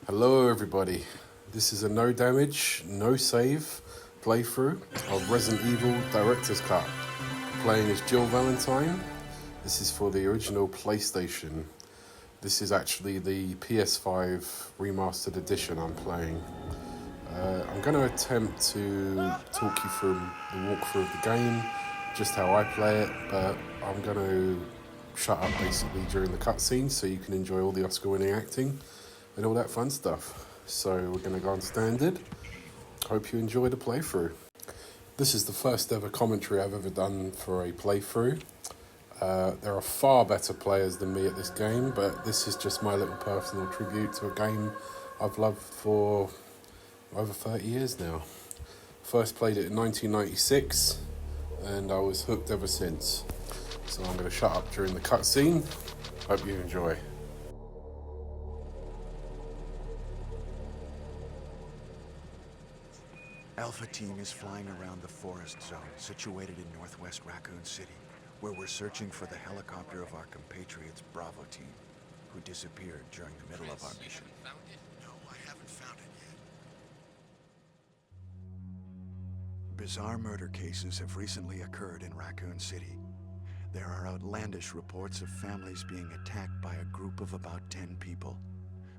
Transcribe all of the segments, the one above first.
Hello everybody, this is a no damage, no save playthrough of Resident Evil Director's Cut. Playing as Jill Valentine. This is for the original PlayStation. This is actually the PS5 remastered edition I'm playing. I'm going to attempt to talk you through the walkthrough of the game, just how I play it, but I'm going to shut up basically during the cutscenes so you can enjoy all the Oscar winning acting and all that fun stuff. So we're going to go on standard. Hope you enjoy the playthrough. This is the first ever commentary I've ever done for a playthrough. There are far better players than me at this game, but this is just my little personal tribute to a game I've loved for over 30 years now. First played it in 1996, and I was hooked ever since. So I'm going to shut up during the cutscene. Hope you enjoy. Alpha Team is flying around the forest zone situated in northwest Raccoon City, where we're searching for the helicopter of our compatriots Bravo Team, who disappeared during the middle of our mission. No, I haven't found it yet. Bizarre murder cases have recently occurred in Raccoon City. There are outlandish reports of families being attacked by a group of about 10 people.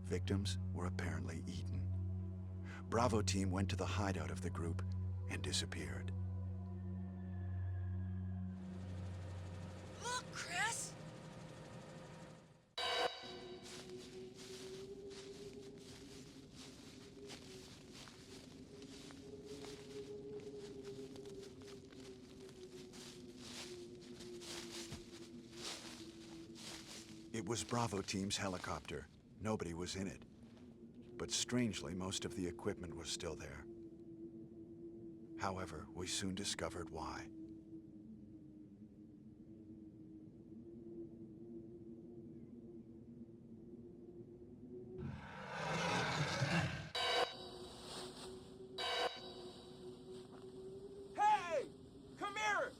Victims were apparently eaten. Bravo Team went to the hideout of the group and disappeared. Look, Chris! It was Bravo Team's helicopter. Nobody was in it. But strangely, most of the equipment was still there. However, we soon discovered why. Hey! Come here!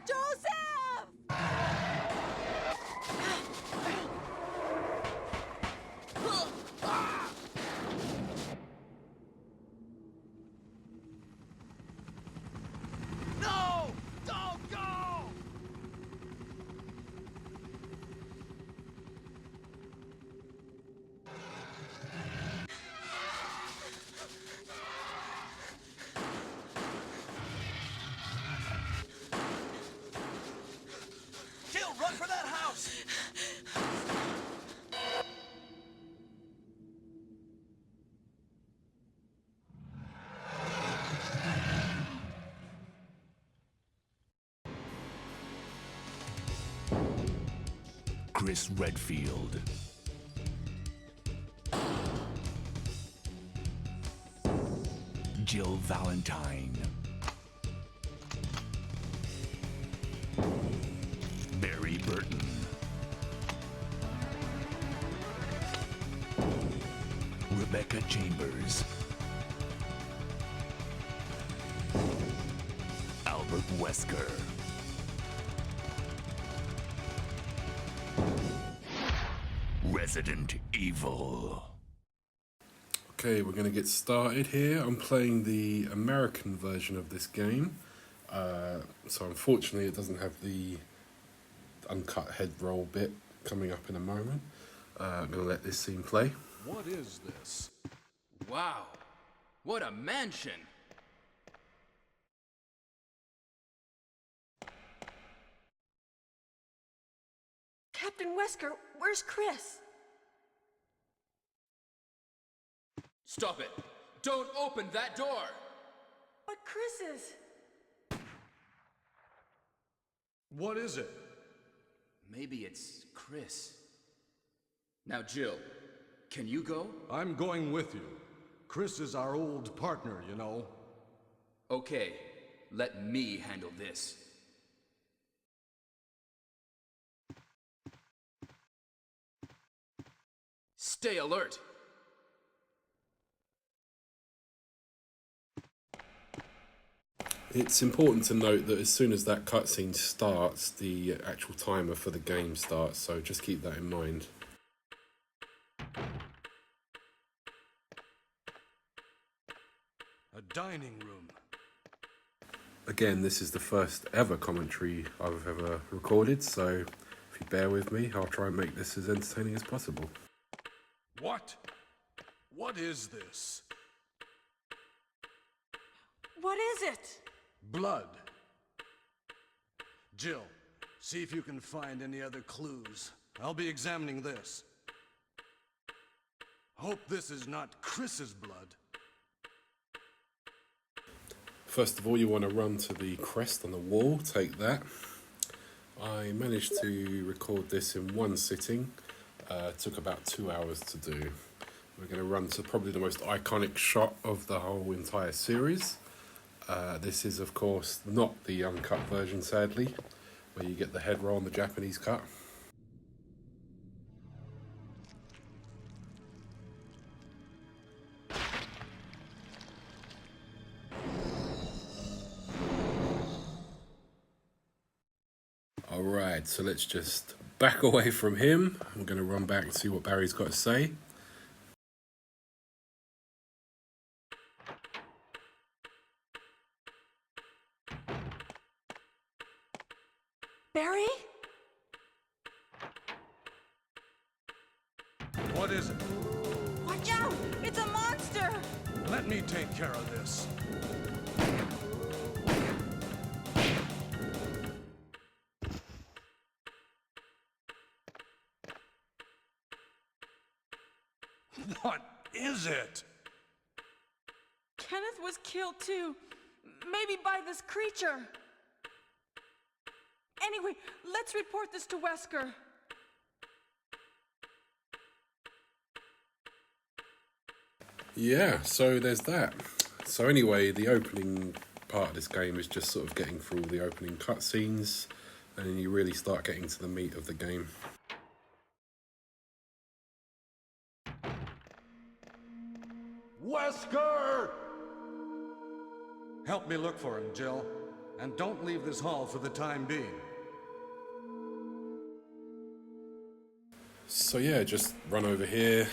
Joseph! No! Don't go! Jill, run for that house! Chris Redfield. Jill Valentine. Barry Burton. Rebecca Chambers. Albert Wesker. Resident Evil. Okay, we're going to get started here. I'm playing the American version of this game. So unfortunately it doesn't have the uncut head roll bit coming up in a moment. I'm going to let this scene play. What is this? Wow, what a mansion! Captain Wesker, where's Chris? Stop it! Don't open that door! But Chris is... What is it? Maybe it's Chris. Now, Jill, can you go? I'm going with you. Chris is our old partner, you know. Okay, let me handle this. Stay alert! It's important to note that as soon as that cutscene starts, the actual timer for the game starts, so just keep that in mind. A dining room. Again, this is the first ever commentary I've ever recorded, so if you bear with me, I'll try and make this as entertaining as possible. What? What is this? What is it? Blood. Jill, see if you can find any other clues. I'll be examining this. Hope this is not Chris's blood. First of all, you want to run to the crest on the wall, take that. I managed to record this in one sitting. It took about 2 hours to do. We're going to run to probably the most iconic shot of the whole entire series. This is, of course, not the uncut version, sadly, where you get the head roll on the Japanese cut. Alright, so let's just back away from him. I'm going to run back and see what Barry's got to say. Barry? What is it? Watch out! It's a monster! Let me take care of this. What is it? Kenneth was killed too. Maybe by this creature. Anyway, let's report this to Wesker. Yeah, so there's that. So anyway, the opening part of this game is just sort of getting through all the opening cutscenes, and then you really start getting to the meat of the game. Wesker! Help me look for him, Jill. And don't leave this hall for the time being. So yeah, just run over here,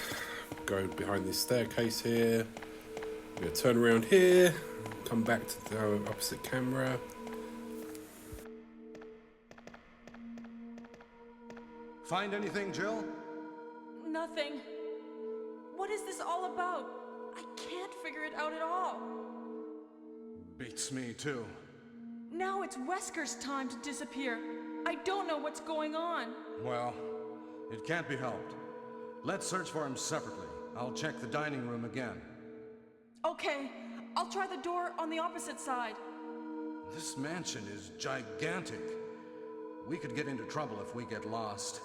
go behind this staircase here, we're gonna turn around here, come back to the opposite camera. Find anything, Jill? Nothing. What is this all about? I can't figure it out at all. Beats me, too. Now it's Wesker's time to disappear. I don't know what's going on. Well, it can't be helped. Let's search for him separately. I'll check the dining room again. Okay, I'll try the door on the opposite side. This mansion is gigantic. We could get into trouble if we get lost.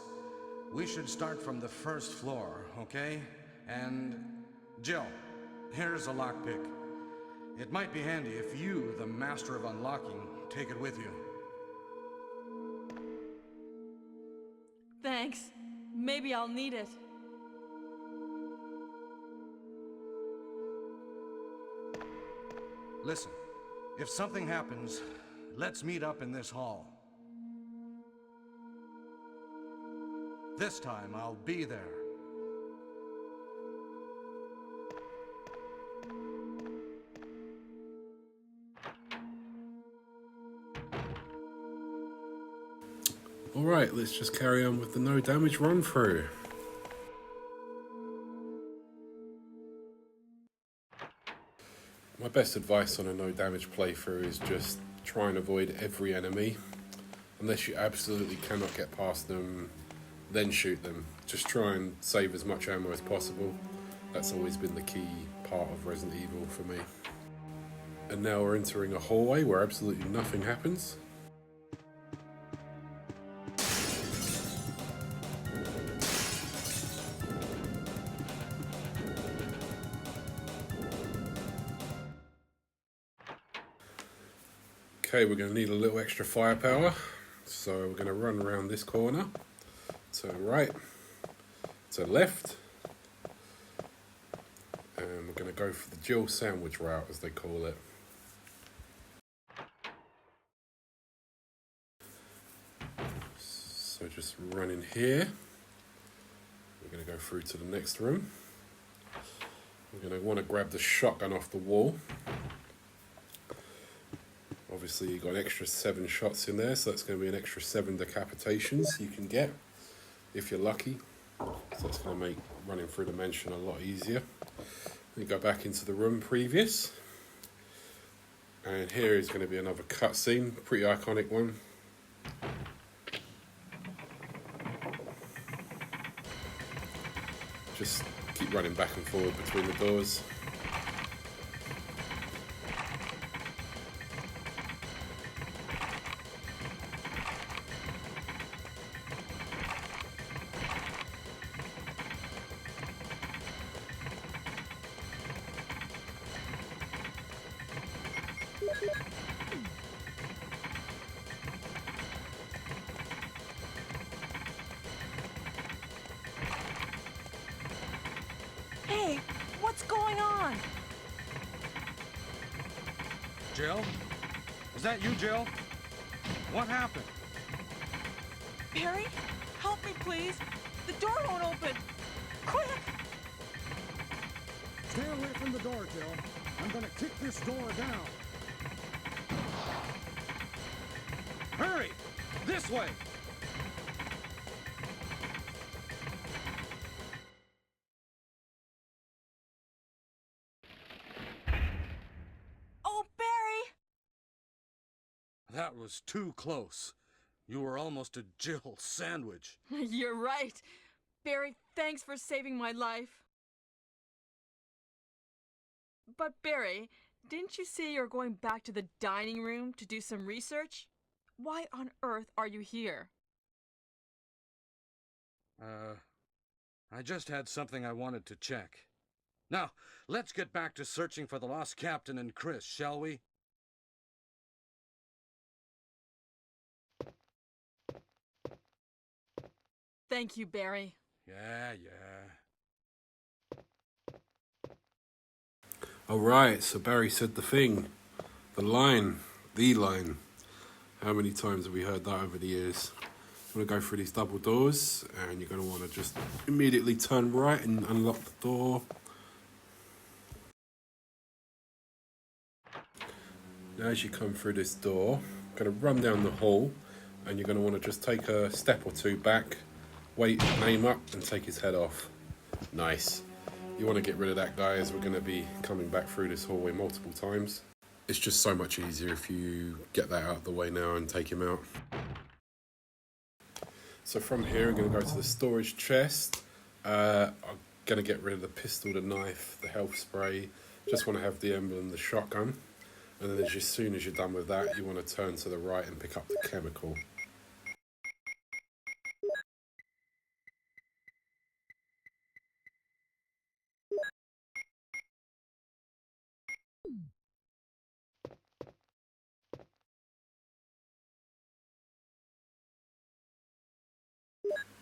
We should start from the first floor, okay? And Jill, here's a lockpick. It might be handy if you, the master of unlocking, take it with you. Thanks. Maybe I'll need it. Listen, if something happens, let's meet up in this hall. This time, I'll be there. Alright, let's just carry on with the no damage run through. My best advice on a no damage playthrough is just try and avoid every enemy. Unless you absolutely cannot get past them, then shoot them. Just try and save as much ammo as possible. That's always been the key part of Resident Evil for me. And now we're entering a hallway where absolutely nothing happens. Okay, we're going to need a little extra firepower, so we're going to run around this corner, turn right, turn left, and we're going to go for the Jill sandwich route, as they call it. So just run in here, we're going to go through to the next room. We're going to want to grab the shotgun off the wall. Obviously you've got an extra 7 shots in there, so that's going to be an extra 7 decapitations you can get if you're lucky. So that's going to make running through the mansion a lot easier. Then go back into the room previous, and here is going to be another cutscene, pretty iconic one. Just keep running back and forward between the doors. Hey, what's going on? Jill? Is that you, Jill? What happened? Barry, help me, please. The door won't open. Quick! Stay away from the door, Jill. I'm gonna kick this door down. Hurry! This way! Oh, Barry! That was too close. You were almost a Jill sandwich. You're right. Barry, thanks for saving my life. But Barry, didn't you say you're going back to the dining room to do some research? Why on earth are you here? I just had something I wanted to check. Now, let's get back to searching for the lost captain and Chris, shall we? Thank you, Barry. Yeah. Alright, so Barry said the thing. The line. How many times have we heard that over the years? You want to go through these double doors, and you're going to want to just immediately turn right and unlock the door. Now as you come through this door, you're going to run down the hall, and you're going to want to just take a step or two back, wait, aim up, and take his head off. Nice. You want to get rid of that guy, as we're going to be coming back through this hallway multiple times. It's just so much easier if you get that out of the way now and take him out. So from here, I'm going to go to the storage chest. I'm going to get rid of the pistol, the knife, the health spray. Just want to have the emblem, the shotgun. And then as soon as you're done with that, you want to turn to the right and pick up the chemical.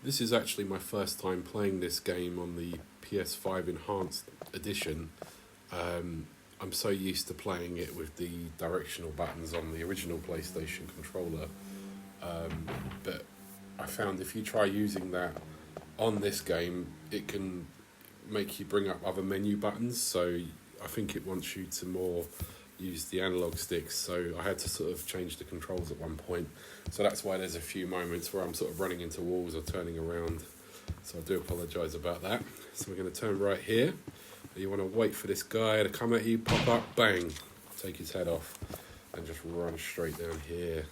This is actually my first time playing this game on the PS5 Enhanced Edition. I'm so used to playing it with the directional buttons on the original PlayStation controller. But I found if you try using that on this game, it can make you bring up other menu buttons. So I think it wants you to more use the analog sticks, so I had to sort of change the controls at one point. So that's why there's a few moments where I'm sort of running into walls or turning around. So I do apologise about that. So we're going to turn right here. You want to wait for this guy to come at you, pop up, bang, take his head off, and just run straight down here.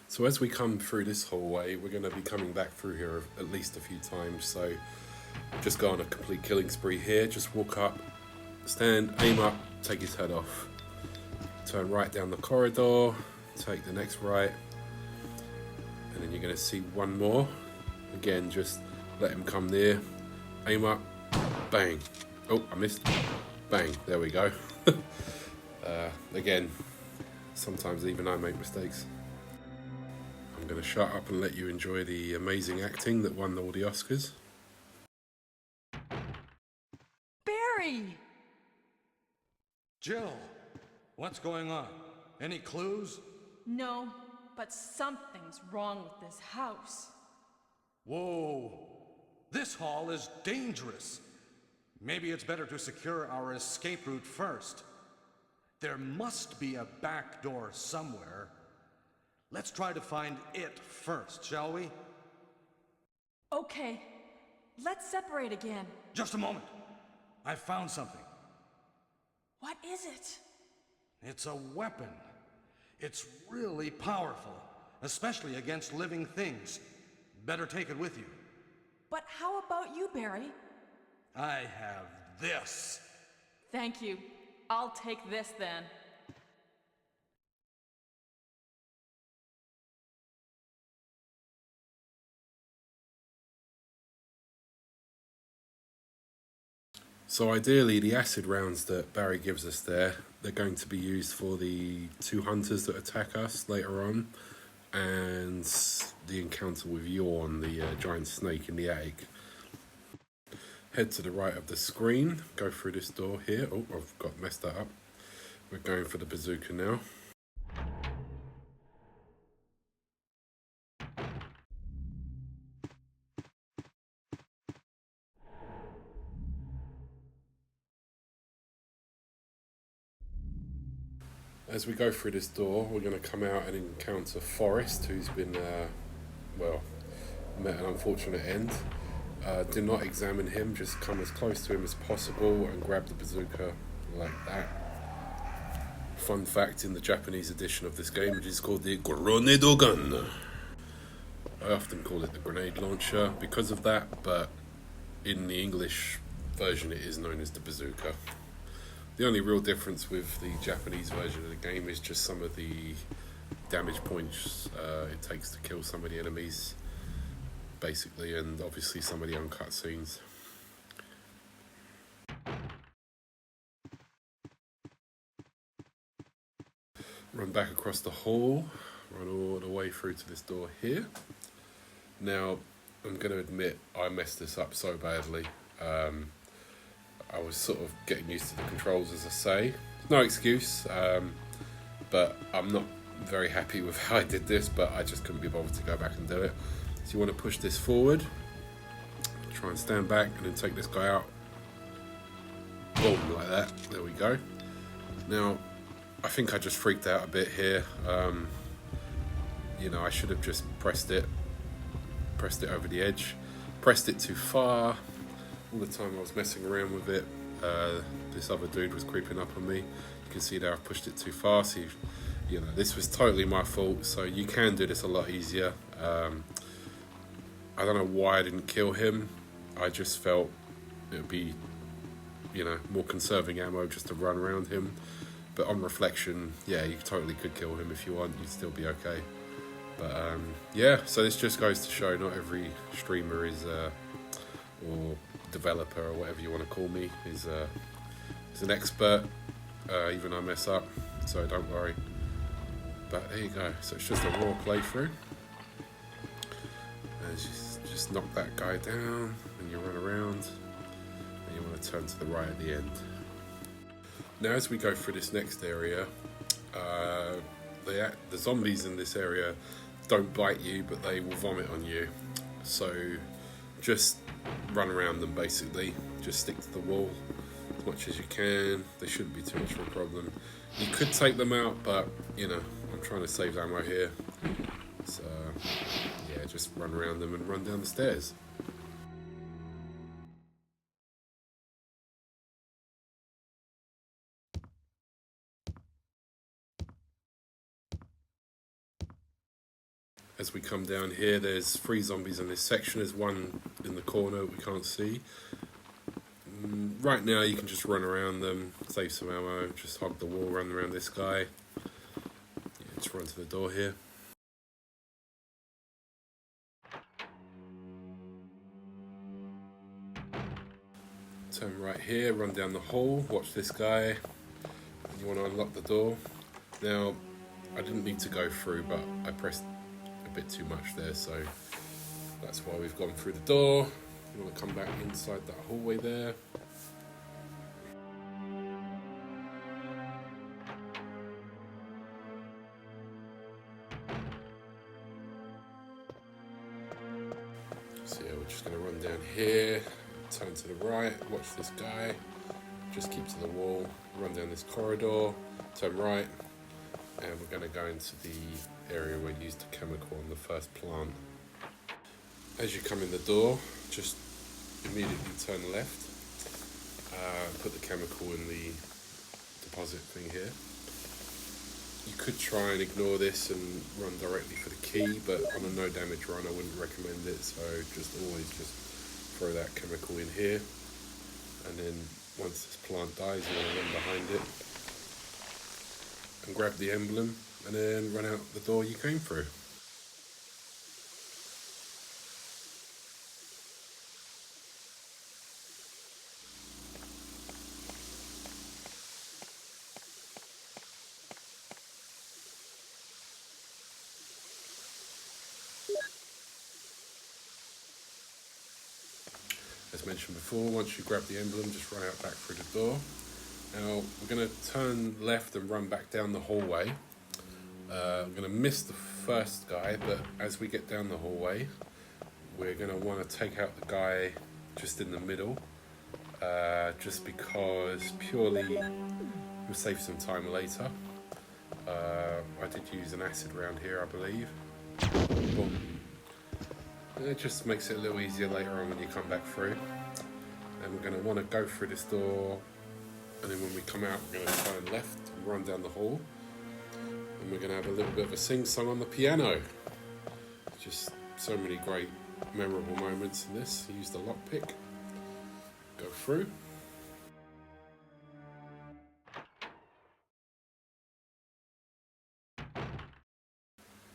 So as we come through this hallway, we're going to be coming back through here at least a few times. So just go on a complete killing spree here. Just walk up, stand, aim up, take his head off. Turn right down the corridor, take the next right, and then you're going to see one more. Again, just let him come near, aim up, bang. Oh, I missed. Bang, there we go. Again, sometimes even I make mistakes. I'm going to shut up and let you enjoy the amazing acting that won all the Oscars. Barry! Jill, what's going on? Any clues? No, but something's wrong with this house. Whoa, this hall is dangerous. Maybe it's better to secure our escape route first. There must be a back door somewhere. Let's try to find it first, shall we? Okay, let's separate again. Just a moment. I found something. What is it? It's a weapon. It's really powerful, especially against living things. Better take it with you. But how about you, Barry? I have this. Thank you. I'll take this then. So ideally, the acid rounds that Barry gives us there, they're going to be used for the 2 hunters that attack us later on, and the encounter with Yorn, the giant snake in the attic. Head to the right of the screen, go through this door here. Oh, I've got messed that up. We're going for the bazooka now. As we go through this door, we're going to come out and encounter Forrest, who's been, well, met an unfortunate end. Do not examine him, just come as close to him as possible and grab the bazooka like that. Fun fact, in the Japanese edition of this game, it is called the Grenade gun. I often call it the grenade launcher because of that, but in the English version it is known as the bazooka. The only real difference with the Japanese version of the game is just some of the damage points it takes to kill some of the enemies, basically, and obviously some of the uncut scenes. Run back across the hall, run all the way through to this door here. Now, I'm going to admit I messed this up so badly. I was sort of getting used to the controls, as I say. No excuse, but I'm not very happy with how I did this, but I just couldn't be bothered to go back and do it. So you want to push this forward, try and stand back, and then take this guy out. Boom, like that. There we go. Now, I think I just freaked out a bit here. You know, I should have just pressed it over the edge. Pressed it too far. All the time I was messing around with it, this other dude was creeping up on me. You can see there I've pushed it too far, so you know, this was totally my fault. So you can do this a lot easier. I don't know why I didn't kill him. I just felt it would be, you know, more conserving ammo just to run around him. But on reflection, yeah, you totally could kill him if you want. You'd still be okay. But yeah, so this just goes to show not every streamer is or developer or whatever you want to call me is an expert. Even I mess up, so don't worry. But there you go. So it's just a raw playthrough. And just knock that guy down, and you run around, and you want to turn to the right at the end. Now, as we go through this next area, the zombies in this area don't bite you, but they will vomit on you. So just run around them, basically. Just stick to the wall as much as you can. They shouldn't be too much of a problem. You could take them out, but you know, I'm trying to save ammo here. So yeah, just run around them and run down the stairs. As we come down here, there's 3 zombies in this section. There's one in the corner we can't see. Right now you can just run around them, save some ammo, just hog the wall, run around this guy. Yeah, just run to the door here. Turn right here, run down the hall, watch this guy. And you want to unlock the door. Now, I didn't need to go through, but I pressed a bit too much there, so that's why we've gone through the door. You want to come back inside that hallway there. So yeah, we're just going to run down here, turn to the right, watch this guy, just keep to the wall, run down this corridor, turn right, and we're going to go into the area where we used the chemical on the first plant. As you come in the door, just immediately turn left, put the chemical in the deposit thing here. You could try and ignore this and run directly for the key, but on a no damage run I wouldn't recommend it, so just always just throw that chemical in here, and then once this plant dies you want to run behind it and grab the emblem and then run out the door you came through. As mentioned before, once you grab the emblem, just run out back through the door. Now, we're going to turn left and run back down the hallway. I'm going to miss the first guy, but as we get down the hallway, we're going to want to take out the guy just in the middle, just because purely we'll save some time later. I did use an acid round here, I believe. Boom. It just makes it a little easier later on when you come back through. And we're going to want to go through this door, and then when we come out we're going to turn left and run down the hall, and we're going to have a little bit of a sing-song on the piano. Just so many great memorable moments in this. Use the lockpick, go through.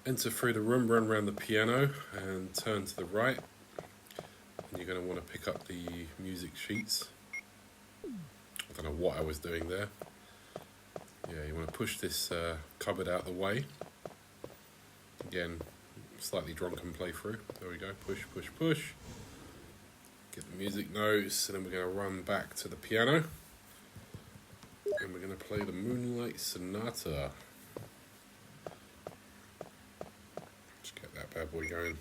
Enter through the room, run around the piano and turn to the right, and you're going to want to pick up the music sheets. I don't know what I was doing there. Yeah, you want to push this cupboard out of the way. Again, slightly drunken playthrough. There we go, push, push, push. Get the music notes, and then we're going to run back to the piano. And we're going to play the Moonlight Sonata. That bad boy going.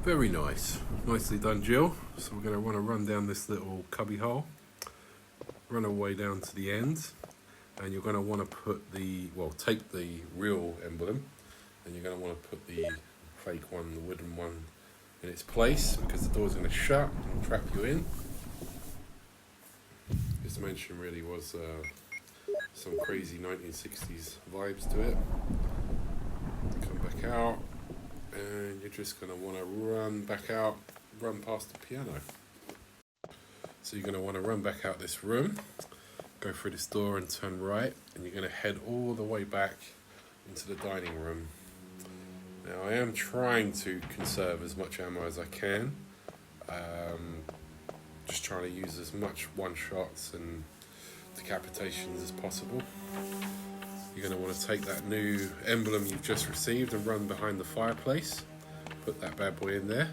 Very nice. Nicely done, Jill. So we're going to want to run down this little cubby hole, run our way down to the end, and you're going to want to put the, well, take the real emblem, and you're going to want to put the fake one, the wooden one, in its place, because the door's going to shut and trap you in. This mansion really was some crazy 1960s vibes to it. Come back out. And you're just going to want to run back out, run past the piano. So you're going to want to run back out this room, go through this door and turn right, and you're going to head all the way back into the dining room. Now I am trying to conserve as much ammo as I can, just trying to use as much one-shots and decapitations as possible. You're going to want to take that new emblem you've just received and run behind the fireplace. Put that bad boy in there.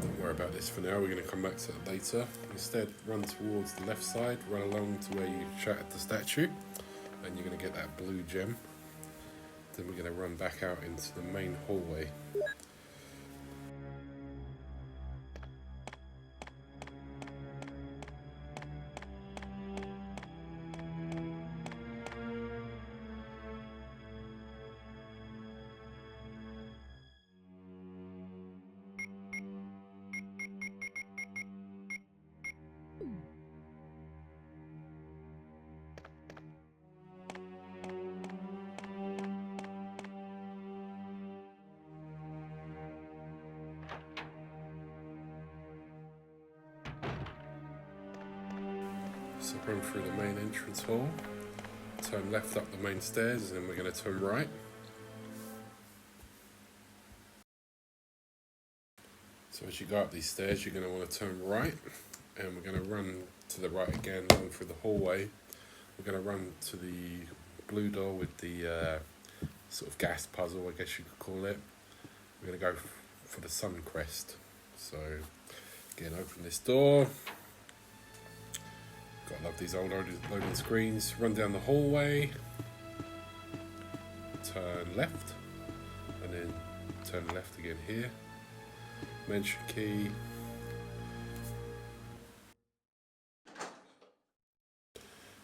Don't worry about this for now, we're going to come back to it later. Instead, run towards the left side, run along to where you shattered the statue, and you're going to get that blue gem. Then we're going to run back out into the main hallway. So run through the main entrance hall, turn left up the main stairs, and then we're going to turn right. So as you go up these stairs, you're going to want to turn right, and we're going to run to the right again, run through the hallway. We're going to run to the blue door with the sort of gas puzzle, I guess you could call it. We're going to go for the sun crest. So again, open this door. Gotta love these old loading screens. Run down the hallway, turn left, and then turn left again here. Mention key.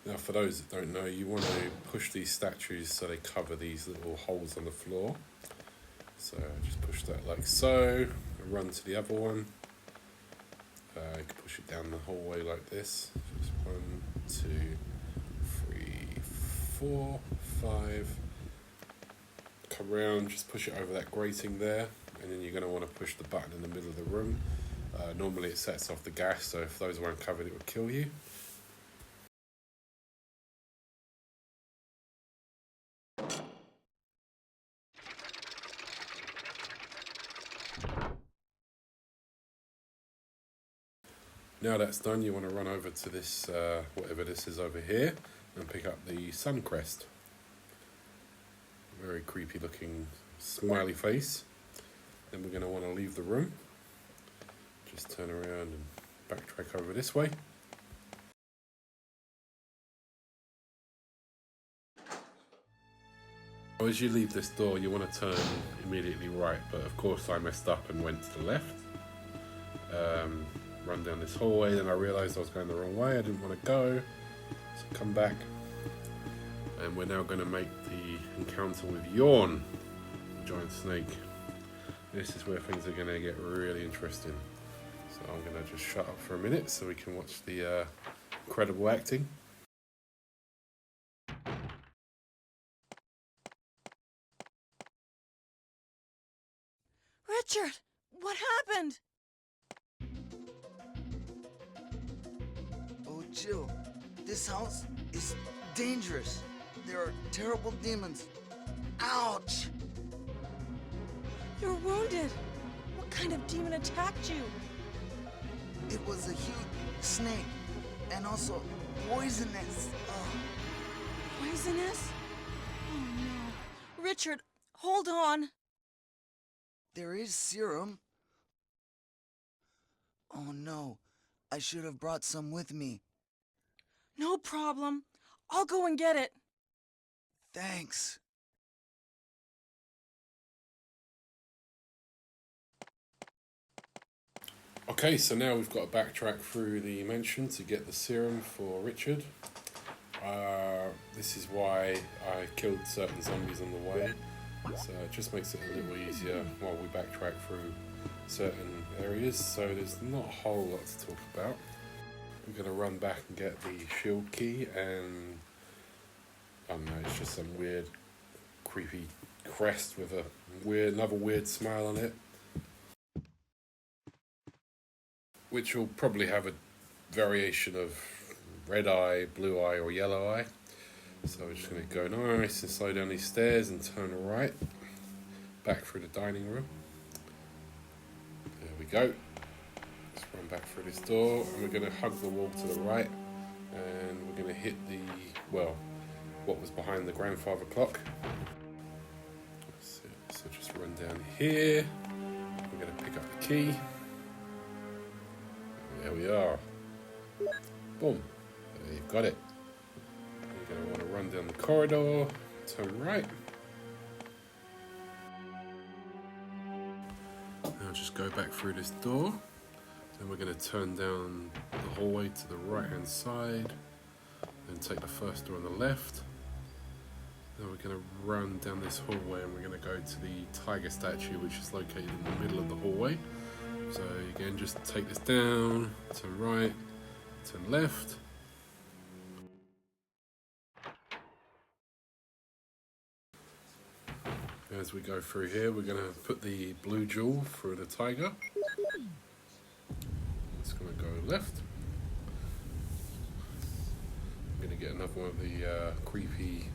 Now for those that don't know, you want to push these statues so they cover these little holes on the floor. So just push that like so, and run to the other one. You can push it down the hallway like this. Just 1, 2, 3, 4, 5. Come around, just push it over that grating there, and then you're going to want to push the button in the middle of the room. Normally it sets off the gas, so if those weren't covered it would kill you. Now that's done, you want to run over to this, whatever this is over here, and pick up the sun crest. Very creepy looking smiley face. Then we're going to want to leave the room. Just turn around and backtrack over this way. As you leave this door, you want to turn immediately right, but of course I messed up and went to the left. Run down this hallway, then I realised I was going the wrong way. I didn't want to go, so come back. And we're now going to make the encounter with Yawn, the giant snake. This is where things are going to get really interesting. So I'm going to just shut up for a minute so we can watch the incredible acting. Richard, what happened? Oh, Jill, this house is dangerous. There are terrible demons. Ouch! You're wounded. What kind of demon attacked you? It was a huge snake, and also poisonous. Poisonous? Oh no. Richard, hold on. There is serum. Oh no, I should have brought some with me. No problem. I'll go and get it. Thanks. Okay, so now we've got to backtrack through the mansion to get the serum for Richard. This is why I killed certain zombies on the way, so it just makes it a little easier while we backtrack through certain areas, so there's not a whole lot to talk about. We're going to run back and get the shield key, and I don't know, it's just some weird, creepy crest with another weird smile on it, which will probably have a variation of red eye, blue eye, or yellow eye. So we're just going to go nice and slow down these stairs and turn right, back through the dining room. There we go. Let's run back through this door, and we're going to hug the wall to the right, and we're going to hit the, well, what was behind the grandfather clock. So just run down here. We're going to pick up the key. There we are. Boom. There you've got it. You're going to want to run down the corridor, turn right. Now just go back through this door. Then we're going to turn down the hallway to the right hand side. Then take the first door on the left. Then we're going to run down this hallway, and we're going to go to the tiger statue, which is located in the middle of the hallway. So again, just take this down, turn right, turn left. As we go through here, we're going to put the blue jewel through the tiger. It's going to go left. gonna get another one of the creepy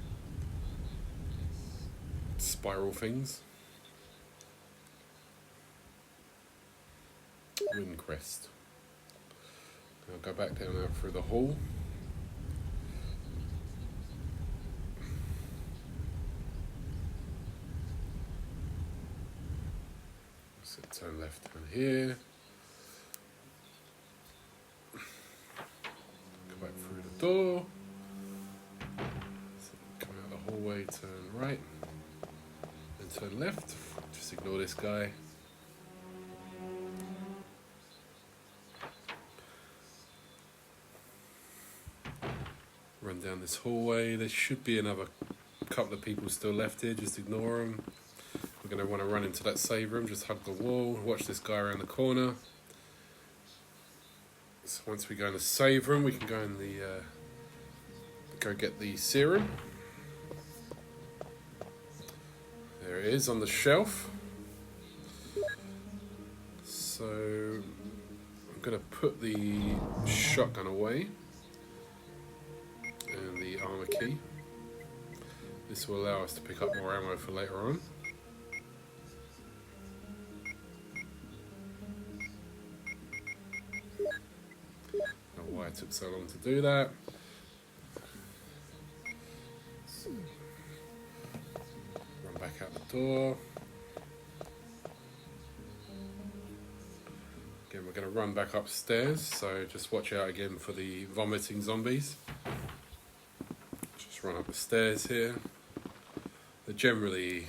spiral things. Wind crest. I'll go back down out through the hall. So turn left down here. Go back through the door. So come out the hallway, turn right, then turn left. Just ignore this guy. Run down this hallway. There should be another couple of people still left here. Just ignore them. We're going to want to run into that save room. Just hug the wall. Watch this guy around the corner. So once we go in the save room, we can go in the go get the serum. There it is on the shelf. So I'm going to put the shotgun away. And the armor key. This will allow us to pick up more ammo for later on. Don't know why it took so long to do that. So, run back out the door. Again, we're going to run back upstairs, so just watch out again for the vomiting zombies. Run up the stairs here. They're generally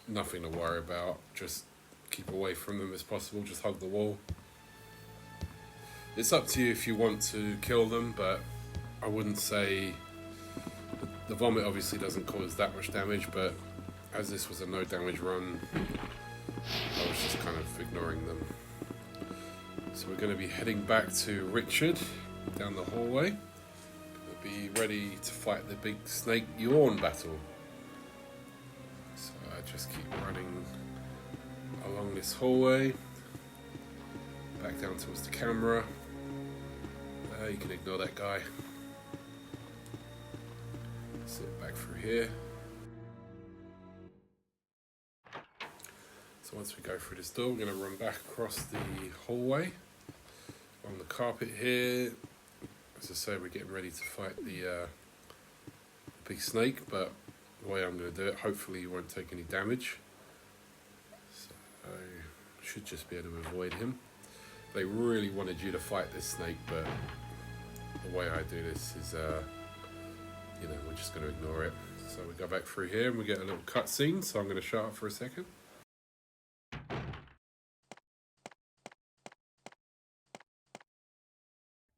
nothing to worry about. Just keep away from them as possible. Just hug the wall. It's up to you if you want to kill them, but I wouldn't say... The vomit obviously doesn't cause that much damage, but as this was a no damage run, I was just kind of ignoring them. So we're going to be heading back to Richard down the hallway. Be ready to fight the big snake yawn battle. So I just keep running along this hallway, back down towards the camera. You can ignore that guy. Sit back through here. So once we go through this door, we're going to run back across the hallway on the carpet here. As I say, we're getting ready to fight the big snake, but the way I'm going to do it, hopefully you won't take any damage. So, should just be able to avoid him. They really wanted you to fight this snake, but the way I do this is, you know, we're just going to ignore it. So we go back through here and we get a little cutscene, so I'm going to shut up for a second.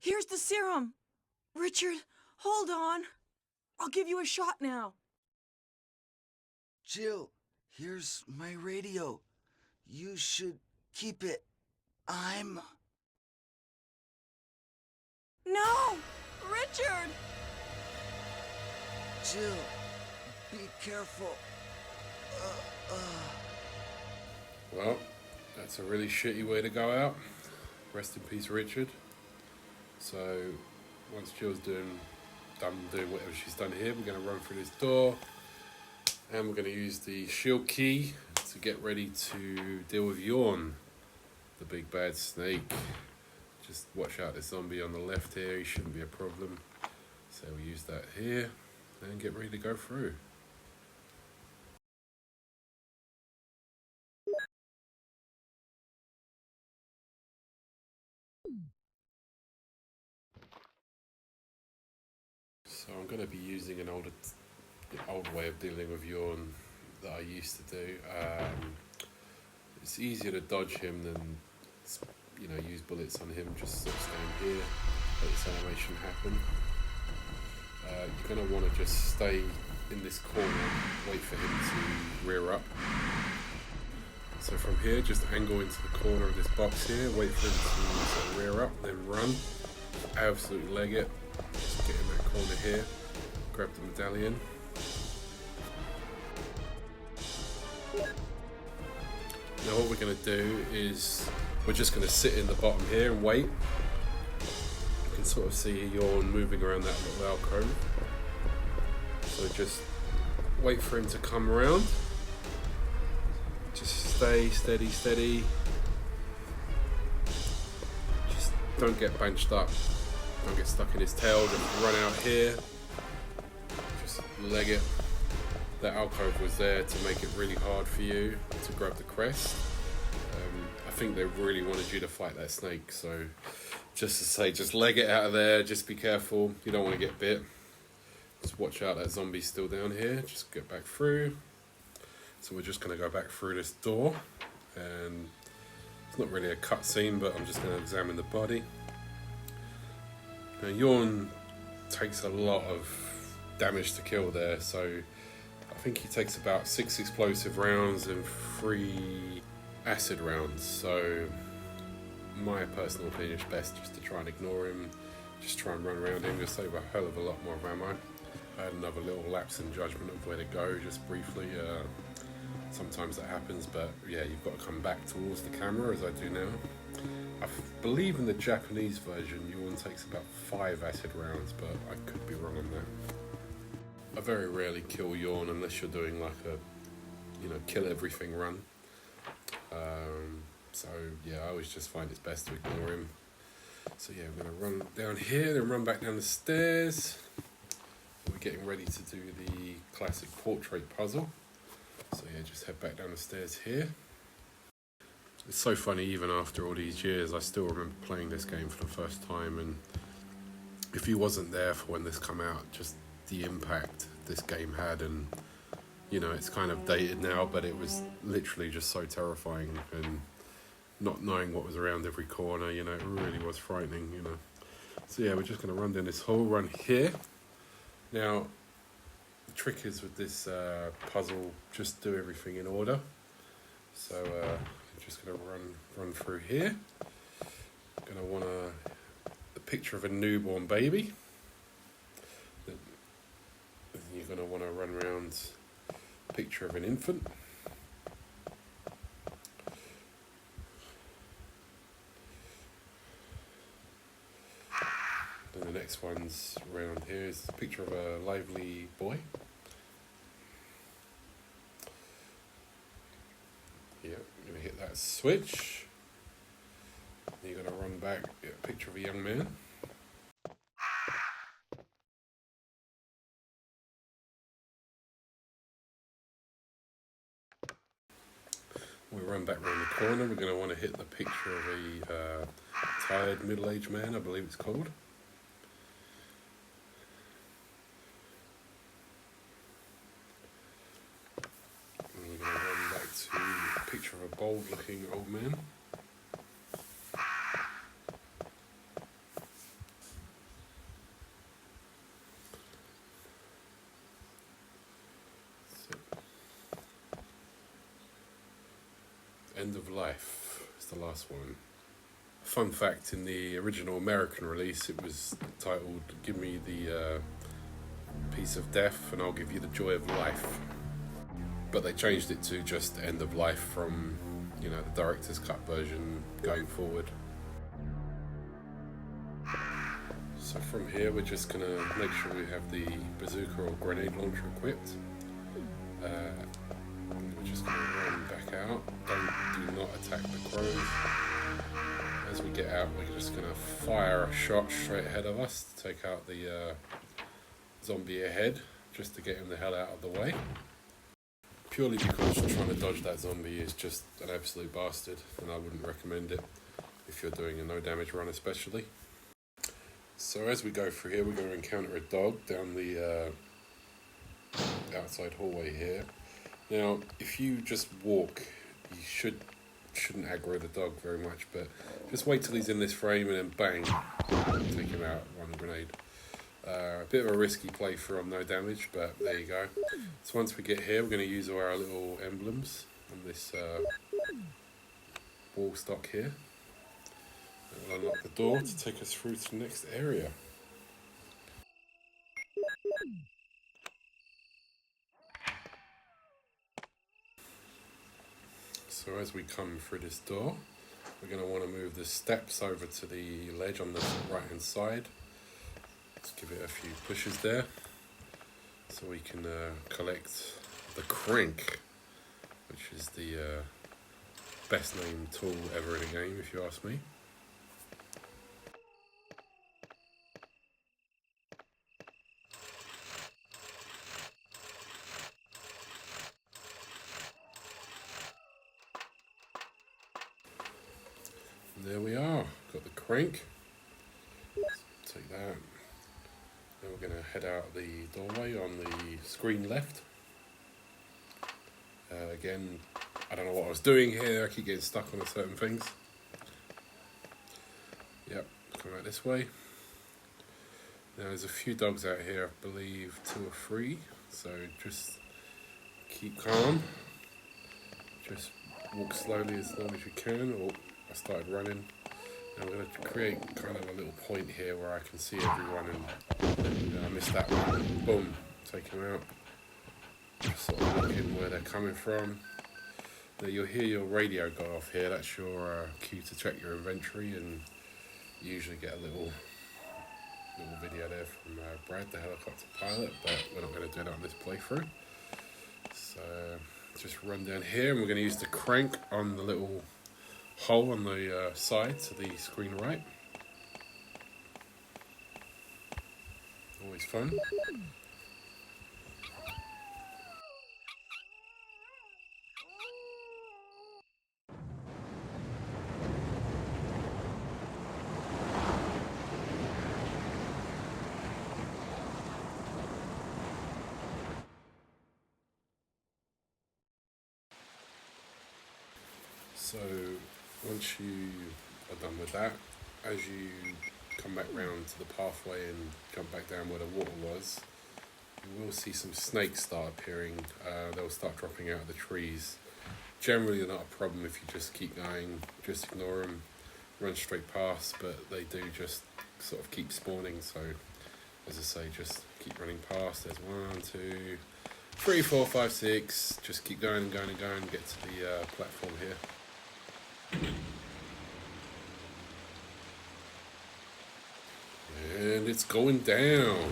Here's the serum. Richard, hold on. I'll give you a shot now. Jill, here's my radio. You should keep it. I'm... No! Richard! Jill, be careful. Well, that's a really shitty way to go out. Rest in peace, Richard. So, once Jill's done doing whatever she's done here, we're going to run through this door. And we're going to use the shield key to get ready to deal with Yawn, the big bad snake. Just watch out this zombie on the left here, he shouldn't be a problem. So we'll use that here and get ready to go through. So I'm going to be using an old way of dealing with Yawn that I used to do. It's easier to dodge him than, you know, use bullets on him. Just sort of stand here, let this animation happen. You're going to want to just stay in this corner, wait for him to rear up. So from here, just angle into the corner of this box here, wait for him to sort of rear up, then run. Absolutely leg it. Just get in that corner here, grab the medallion. Now what we're going to do is we're just going to sit in the bottom here and wait, can sort of see Yawn moving around that little alcove. So just wait for him to come around. Just stay steady, steady. Just don't get bunched up. Don't get stuck in his tail. Just run out here. Just leg it. That alcove was there to make it really hard for you to grab the crest. I think they really wanted you to fight that snake, so just to say, just leg it out of there, just be careful, you don't want to get bit. Just watch out, that zombie's still down here, just get back through. So we're just going to go back through this door, and it's not really a cutscene, but I'm just going to examine the body. Now Yawn takes a lot of damage to kill there, so I think he takes about 6 explosive rounds and 3 acid rounds, so my personal opinion is best just to try and ignore him, just try and run around him, just save a hell of a lot more ammo. I had another little lapse in judgment of where to go, just briefly. Sometimes that happens, but yeah, you've got to come back towards the camera as I do now. I believe in the Japanese version, Yawn takes about 5 acid rounds, but I could be wrong on that. I very rarely kill Yawn unless you're doing like a, kill everything run. So yeah, I always just find it's best to ignore him. So yeah, we're gonna run down here, then run back down the stairs. We're getting ready to do the classic portrait puzzle. So yeah, just head back down the stairs here. It's so funny, even after all these years, I still remember playing this game for the first time, and if you wasn't there for when this come out, just the impact this game had, and it's kind of dated now, but it was literally just so terrifying, and not knowing what was around every corner, it really was frightening, So yeah, we're just going to run down this hole, run here. Now, the trick is with this puzzle, just do everything in order. So I'm just going to run through here. Going to want a picture of a newborn baby. You're going to want to run around a picture of an infant. And the next one's around here is a picture of a lively boy. Yeah, I'm going to hit that switch. You're going to run back, get a picture of a young man. We run back around the corner. We're going to want to hit the picture of a tired middle-aged man, I believe it's called. And we're going to run back to a picture of a bold-looking old man. End of Life is the last one. Fun fact, in the original American release it was titled Give Me the Peace of Death and I'll Give You the Joy of Life. But they changed it to just End of Life from, the director's cut version going forward. So from here we're just going to make sure we have the bazooka or grenade launcher equipped. We're just going to run back out. Do not attack the crows. As we get out, we're just going to fire a shot straight ahead of us to take out the zombie ahead, just to get him the hell out of the way. Purely because trying to dodge that zombie is just an absolute bastard, and I wouldn't recommend it if you're doing a no damage run especially. So as we go through here, we're going to encounter a dog down the outside hallway here. Now, if you just walk, you shouldn't aggro the dog very much, but just wait till he's in this frame and then bang, take him out, one grenade. A bit of a risky playthrough on no damage, but there you go. So once we get here, we're going to use all our little emblems on this wall stock here. And we'll unlock the door to take us through to the next area. So as we come through this door, we're going to want to move the steps over to the ledge on the right hand side. Let's give it a few pushes there so we can collect the crank, which is the best named tool ever in a game, if you ask me. And there we are, got the crank. Take that. Then we're going to head out the doorway on the screen left. Again, I don't know what I was doing here, I keep getting stuck on certain things. Yep, come out this way. Now there's a few dogs out here, I believe 2 or 3, so just keep calm. Just walk slowly as long as you can. Oh, I started running. Now I'm going to create kind of a little point here where I can see everyone, and I missed that one. Boom, take them out. Just sort of looking where they're coming from. Now you'll hear your radio go off here. That's your cue to check your inventory, and you usually get a little video there from Brad, the helicopter pilot, but we're not going to do that on this playthrough. So just run down here, and we're going to use the crank on the little hole on the side to the screen right. Always fun. So once you are done with that, as you come back round to the pathway and jump back down where the water was, you will see some snakes start appearing. They'll start dropping out of the trees. Generally they're not a problem if you just keep going, just ignore them, run straight past, but they do just sort of keep spawning, so as I say, just keep running past. There's 1, 2, 3, 4, 5, 6, just keep going and going and going, get to the platform here. And it's going down.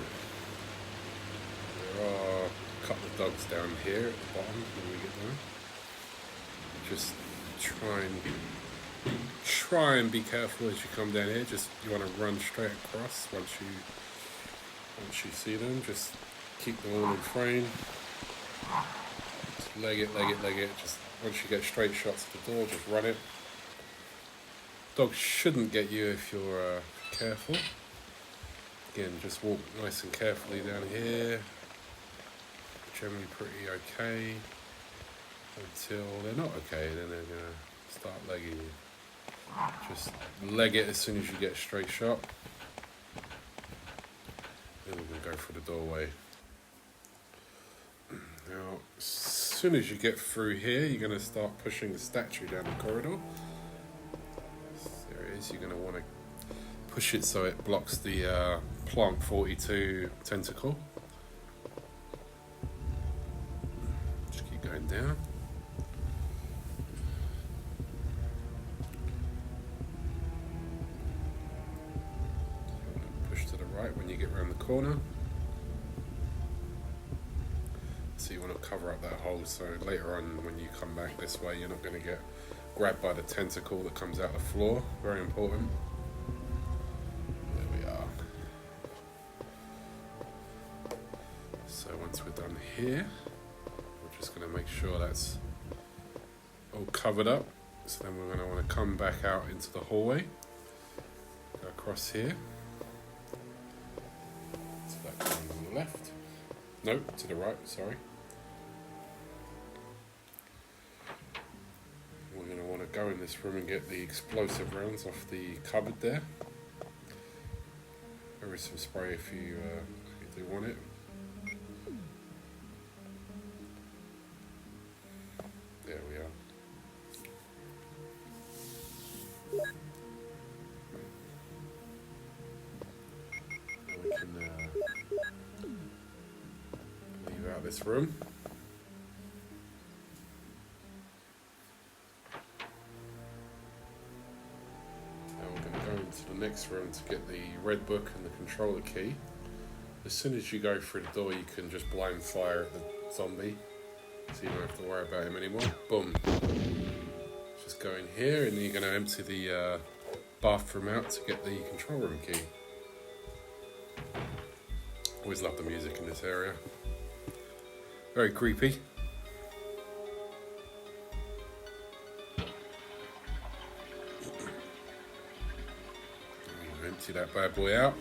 There are a couple of dogs down here at the bottom when we get there. Just try and be careful as you come down here. Just you want to run straight across once you see them. Just keep them all in frame. Just leg it. Just once you get straight shots at the door, just run it. Dogs shouldn't get you if you're careful. Again, just walk nice and carefully down here. Generally pretty okay. Until they're not okay, then they're going to start legging you. Just leg it as soon as you get a straight shot. Then we're going to go for the doorway. Now, as soon as you get through here, you're going to start pushing the statue down the corridor. There it is. You're going to want to push it so it blocks the Plant 42 tentacle. Just keep going down. Push to the right when you get around the corner. So you want to cover up that hole so later on when you come back this way you're not going to get grabbed by the tentacle that comes out the floor. Very important. There we are. So once we're done here, we're just going to make sure that's all covered up. So then we're going to want to come back out into the hallway. Go across here. So that goes on the left. No, to the right, sorry. We're going to want to go in this room and get the explosive rounds off the cupboard there. There is some spray if you do want it. There we are. We can leave out this room. next room to get the red book and the controller key. As soon as you go through the door, you can just blind fire at the zombie, so you don't have to worry about him anymore. Boom. Just go in here, and you're going to empty the bathroom out to get the control room key. Always love the music in this area. Very creepy. Empty that bad boy out.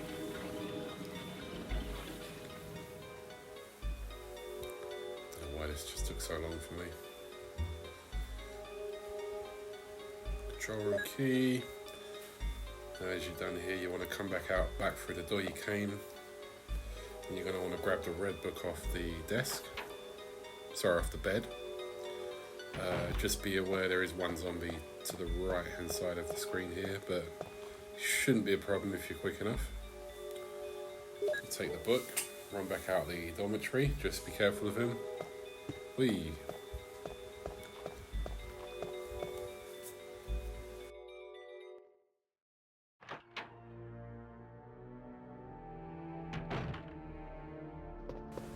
Don't know why this just took so long for me. Control room key. Now, as you've done here, you want to come back through the door you came, and you're going to want to grab the red book off the desk. Sorry, off the bed. Just be aware there is one zombie to the right hand side of the screen here, but shouldn't be a problem if you're quick enough. Take the book, run back out the dormitory, just be careful of him. Whee!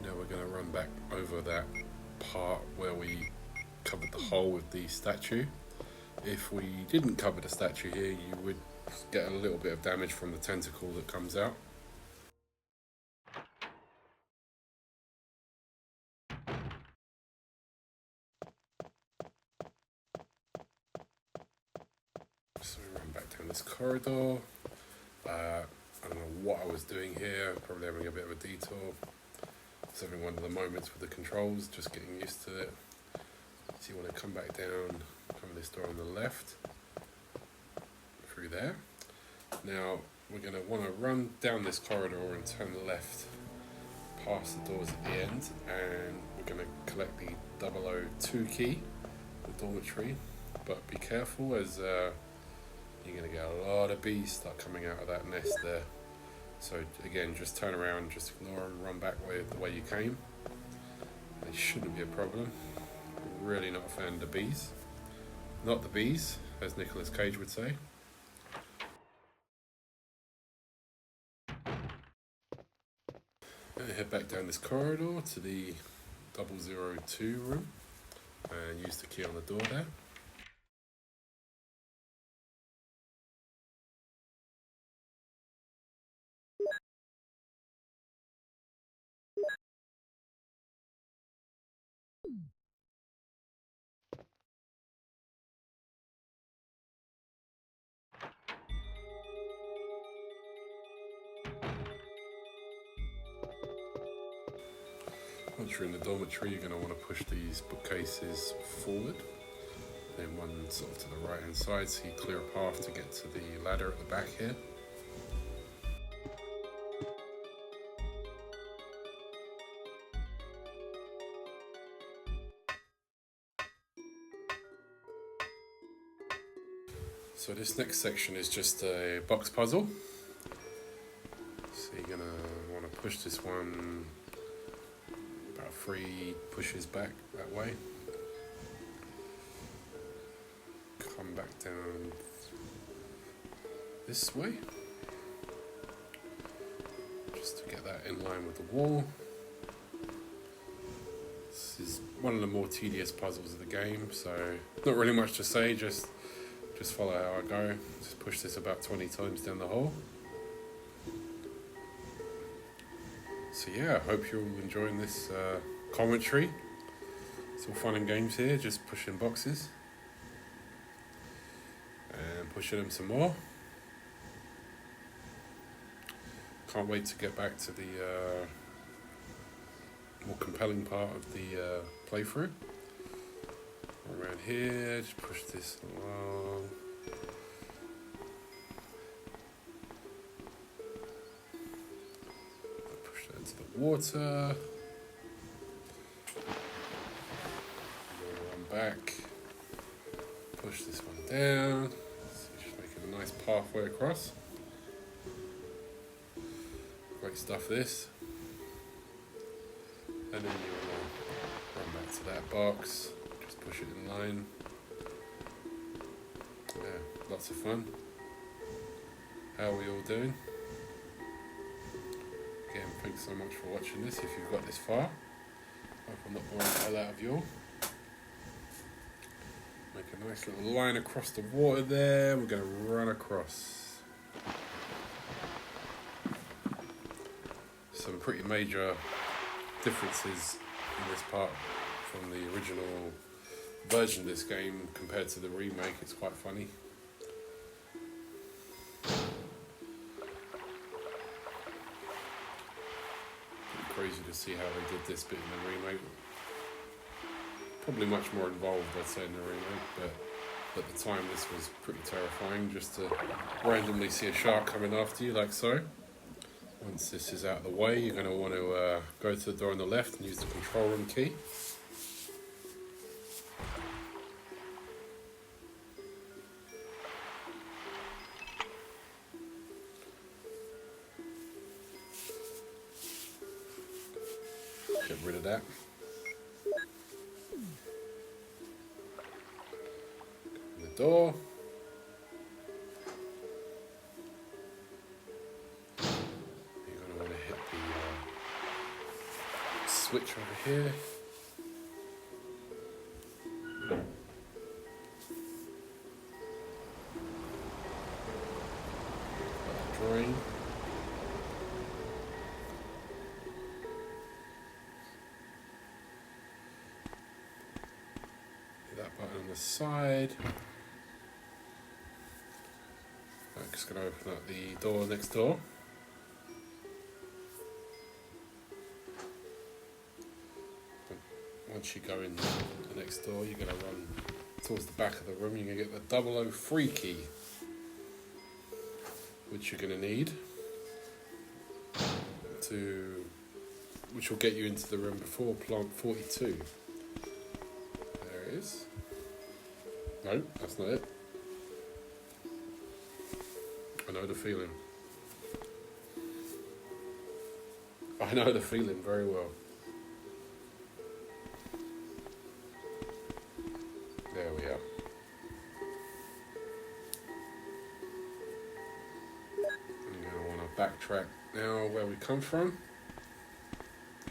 Now we're going to run back over that part where we covered the hole with the statue. If we didn't cover the statue here, you would get a little bit of damage from the tentacle that comes out. So we run back down this corridor. I don't know what I was doing here, probably having a bit of a detour. Just having one of the moments with the controls, just getting used to it. So you want to come back down, cover this door on the left, through there. Now we're going to want to run down this corridor and turn left past the doors at the end, and we're going to collect the 002 key, the dormitory, but be careful as you're going to get a lot of bees start coming out of that nest there. So again, just turn around, just ignore and run back the way you came. It shouldn't be a problem. I'm really not a fan of the bees. Not the bees, as Nicolas Cage would say. And head back down this corridor to the 002 room and use the key on the door there. Once you're in the dormitory, you're going to want to push these bookcases forward, then one sort of to the right hand side, so you clear a path to get to the ladder at the back here. So this next section is just a box puzzle. So you're going to want to push this one about 3 pushes back that way. Come back down this way. Just to get that in line with the wall. This is one of the more tedious puzzles of the game, so not really much to say, just follow how I go. Just push this about 20 times down the hole. So yeah, I hope you're all enjoying this commentary. It's all fun and games here, just pushing boxes. And pushing them some more. Can't wait to get back to the more compelling part of the playthrough. Around here, just push this along. Push that into the water. Run back. Push this one down. So just making a nice pathway across. Great stuff, this. And then you want to run back to that box. Push it in line. Yeah, lots of fun. How are we all doing? Again, thanks so much for watching this if you've got this far. Hope I'm not boring the hell out of you all. Make a nice little line across the water there. We're going to run across. Some pretty major differences in this part from the original version of this game compared to the remake. It's quite funny. Pretty crazy to see how they did this bit in the remake. Probably much more involved, I'd say, in the remake, but at the time this was pretty terrifying, just to randomly see a shark coming after you like so. Once this is out of the way, you're going to want to go to the door on the left and use the control room key. Get rid of that. Open the door. Switch over here. Drawing. That button on the side. I'm just going to open up the door next door. Once you go in the next door, you're going to run towards the back of the room. You're going to get the 003 key, which you're going to need which will get you into the room before plant 42. There it is. No, that's not it. I know the feeling. I know the feeling very well. There we are. I'm going to want to backtrack now where we come from.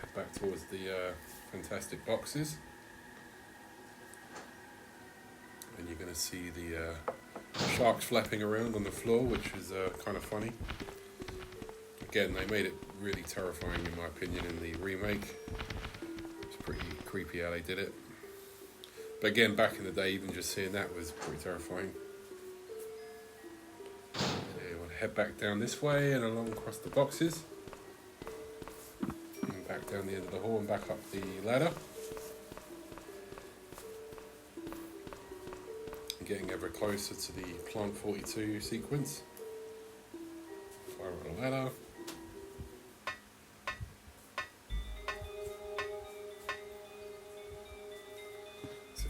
Head back towards the fantastic boxes. And you're going to see the sharks flapping around on the floor, which is kind of funny. Again, they made it really terrifying in my opinion in the remake. It's pretty creepy how they did it. But again, back in the day, even just seeing that was pretty terrifying. So you want to head back down this way and along across the boxes. And back down the end of the hall and back up the ladder. And getting ever closer to the Plant 42 sequence. Fire on the ladder.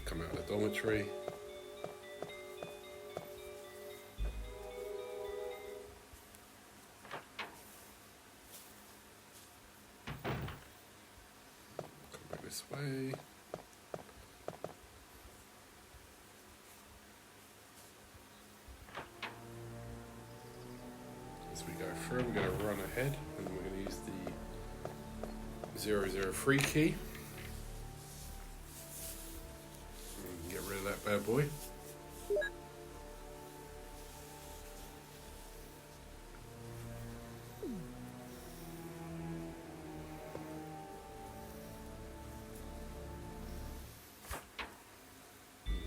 Come out of the dormitory. Come back this way. As we go through, we're going to run ahead and we're going to use the 003 key. That bad boy.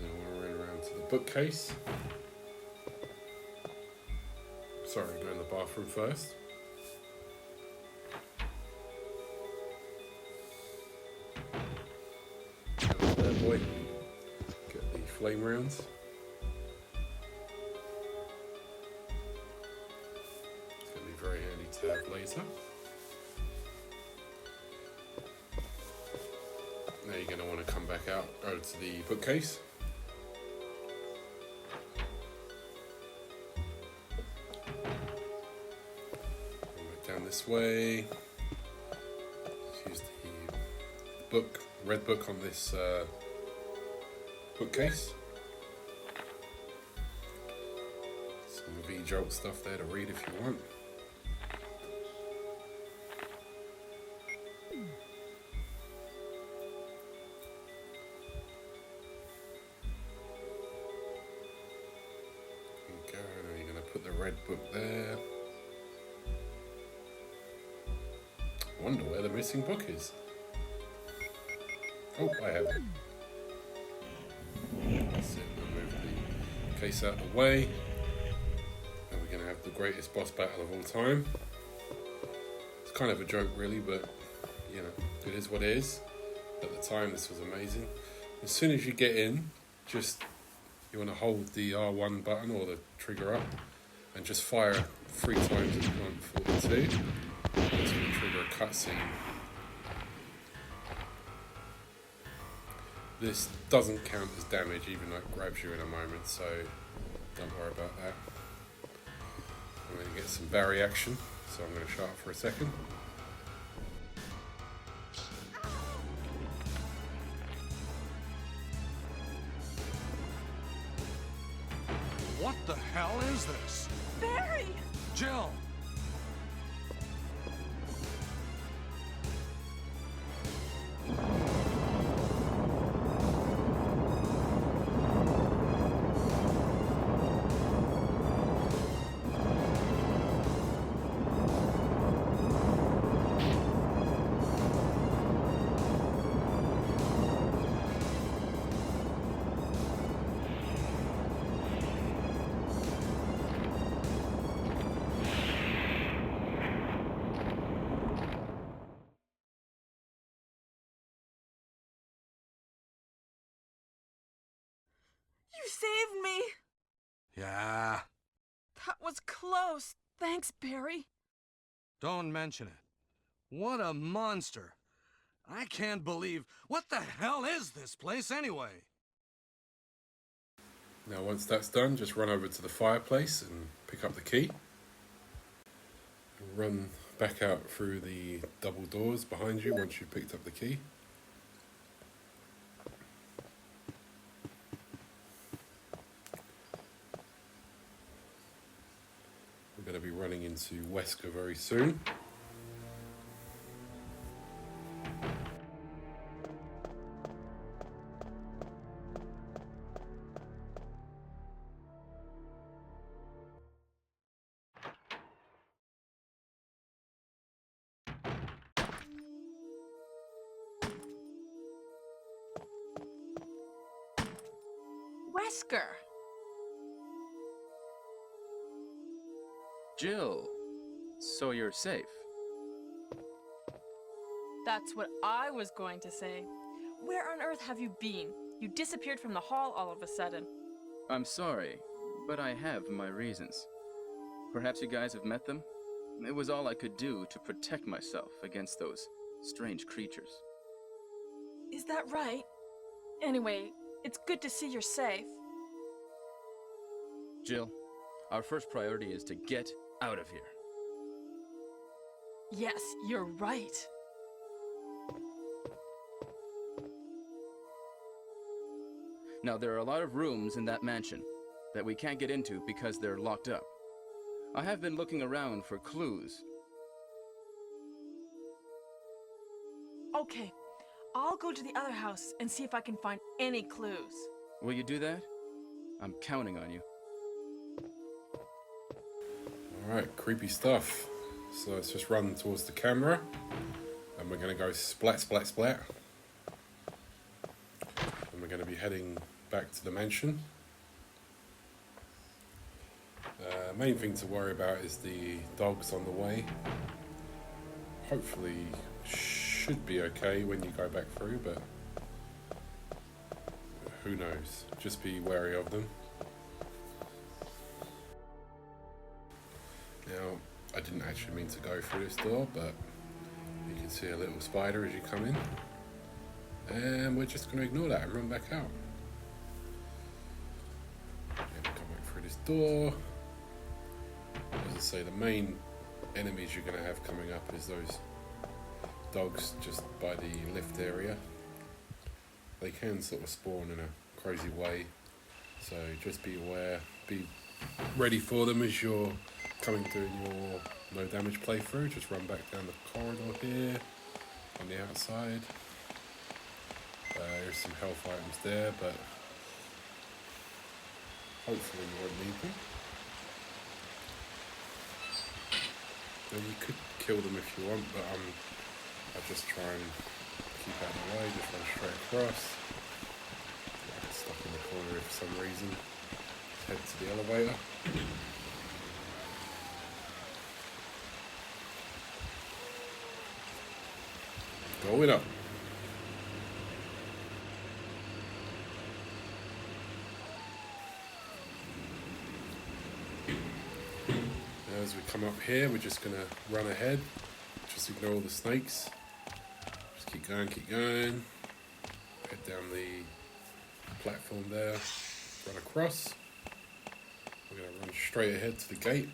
Then we'll run around to the bookcase. Sorry, go in the bathroom first. Bad boy. Flame rounds. It's going to be very handy to have later. Now you're going to want to come back out, go to the bookcase. Down this way. Use the book, red book on this bookcase. Some jolt stuff there to read if you want. Okay, now you're going to put the red book there. I wonder where the missing book is. Oh, I have it. That's it. We'll move the case out of the way. And we're going to have the greatest boss battle of all time. It's kind of a joke, really, but you know, it is what it is. At the time, this was amazing. As soon as you get in, you want to hold the R1 button or the trigger up and just fire 3 times at 142. It's going to trigger a cutscene. This doesn't count as damage, even though it grabs you in a moment, so don't worry about that. I'm going to get some Barry action, so I'm going to shut up for a second. What the hell is this? Barry! Jill! You saved me! Yeah, That was close. Thanks, Barry. don't mention it. What a monster. I can't believe... What the hell is this place anyway? Now once that's done, just run over to the fireplace and pick up the key. Run back out through the double doors behind you once you've picked up the key. We're going to be running into Wesker very soon. Wesker! Jill, so you're safe. That's what I was going to say. Where on earth have you been? You disappeared from the hall all of a sudden. I'm sorry, but I have my reasons. Perhaps you guys have met them? It was all I could do to protect myself against those strange creatures. Is that right? Anyway, it's good to see you're safe. Jill, our first priority is to get out of here. Yes, you're right. Now, there are a lot of rooms in that mansion that we can't get into because they're locked up. I have been looking around for clues. Okay, I'll go to the other house and see if I can find any clues. Will you do that? I'm counting on you. Alright, creepy stuff. So let's just run towards the camera. And we're going to go splat, splat, splat. And we're going to be heading back to the mansion. Main thing to worry about is the dogs on the way. Hopefully should be okay when you go back through, but who knows? Just be wary of them. Now, I didn't actually mean to go through this door, but you can see a little spider as you come in. And we're just going to ignore that and run back out. And come back through this door. As I say, the main enemies you're going to have coming up is those dogs just by the lift area. They can sort of spawn in a crazy way, so just be aware, be ready for them as you're coming through your no damage playthrough. Just run back down the corridor here on the outside. There's some health items there, but hopefully you won't need them. Now you could kill them if you want, but I just try and keep out of the way, just run straight across. I get stuck in the corner for some reason. Head to the elevator. Going up. As we come up here, we're just going to run ahead. Just ignore all the snakes. Just keep going, keep going. Head down the platform there. Run across. We're going to run straight ahead to the gate.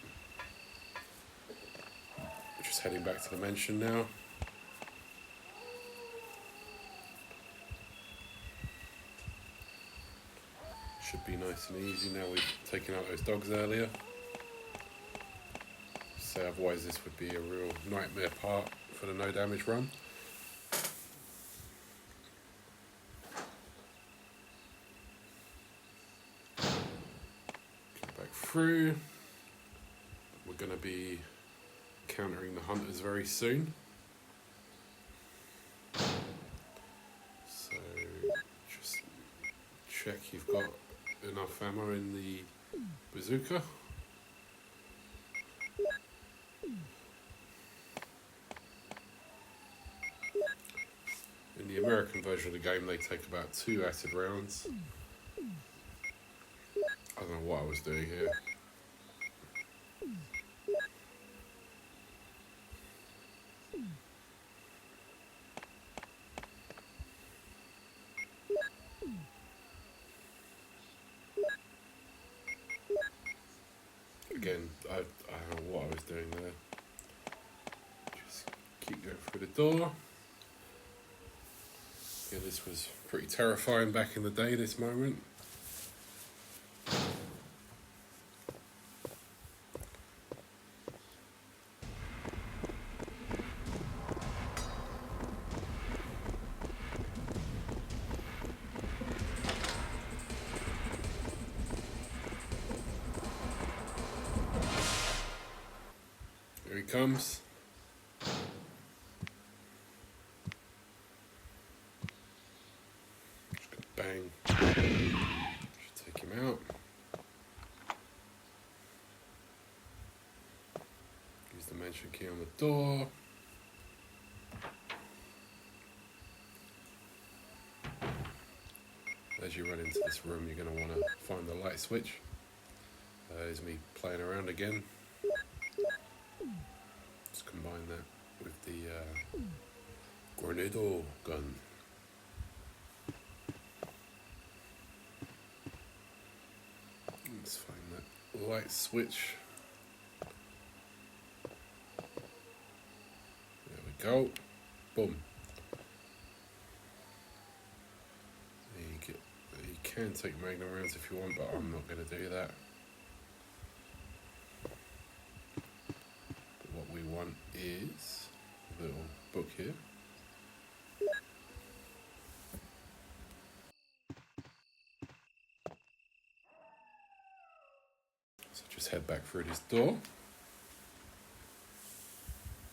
We're just heading back to the mansion now. Should be nice and easy now we've taken out those dogs earlier. So otherwise this would be a real nightmare part for the no damage run. Come back through. We're going to be encountering the hunters very soon. So just check you've got enough ammo in the bazooka. In the American version of the game, they take about 2 acid rounds. I don't know what I was doing here. Again, I don't know what I was doing there. Just keep going through the door. Yeah, this was pretty terrifying back in the day, this moment. Here he comes. Bang. Should take him out. Use the mansion key on the door. As you run into this room, you're going to want to find the light switch. There's me playing around again. Let's combine that with the Grenado gun. Let's find that light switch. There we go. Boom. You can take magnum rounds if you want, but I'm not going to do that. What we want is a little book here. So just head back through this door.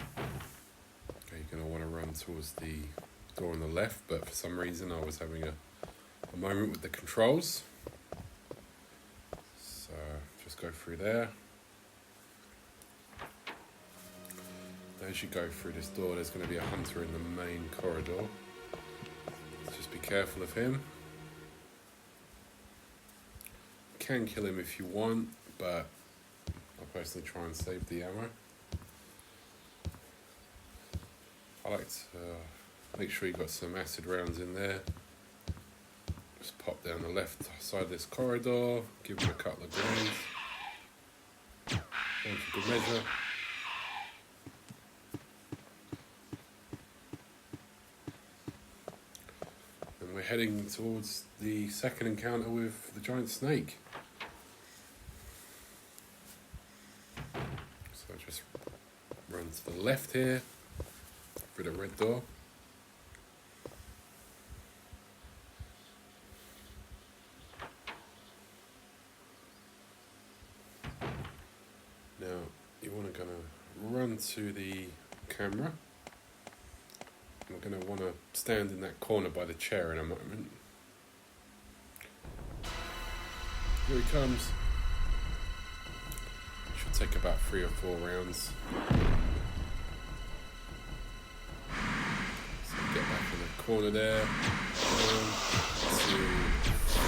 Okay, you're going to want to run towards the door on the left, but for some reason I was having a moment with the controls. So just go through there. As you go through this door, there's going to be a hunter in the main corridor. Just be careful of him. You can kill him if you want, but I'll personally try and save the ammo. I like to make sure you've got some acid rounds in there. Just pop down the left side of this corridor, give him a couple of grenades. One for good measure. And we're heading towards the second encounter with the giant snake. left here through the red door. Now you want to run to the camera. We're going to want to stand in that corner by the chair in a moment. Here he comes. Should take about 3 or 4 rounds. So get back in the corner there. 1, 2,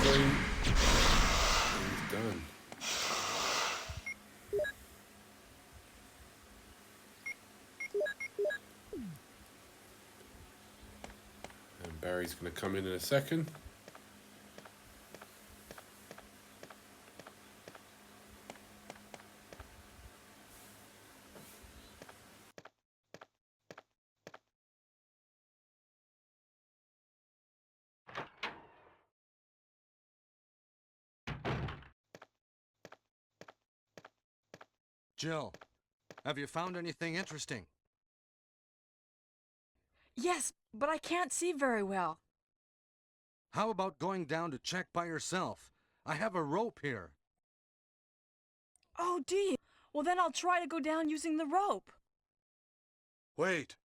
3. And he's done. And Barry's going to come in a second. Jill, have you found anything interesting? Yes, but I can't see very well. How about going down to check by yourself? I have a rope here. Oh, do you? Well, then I'll try to go down using the rope. Wait.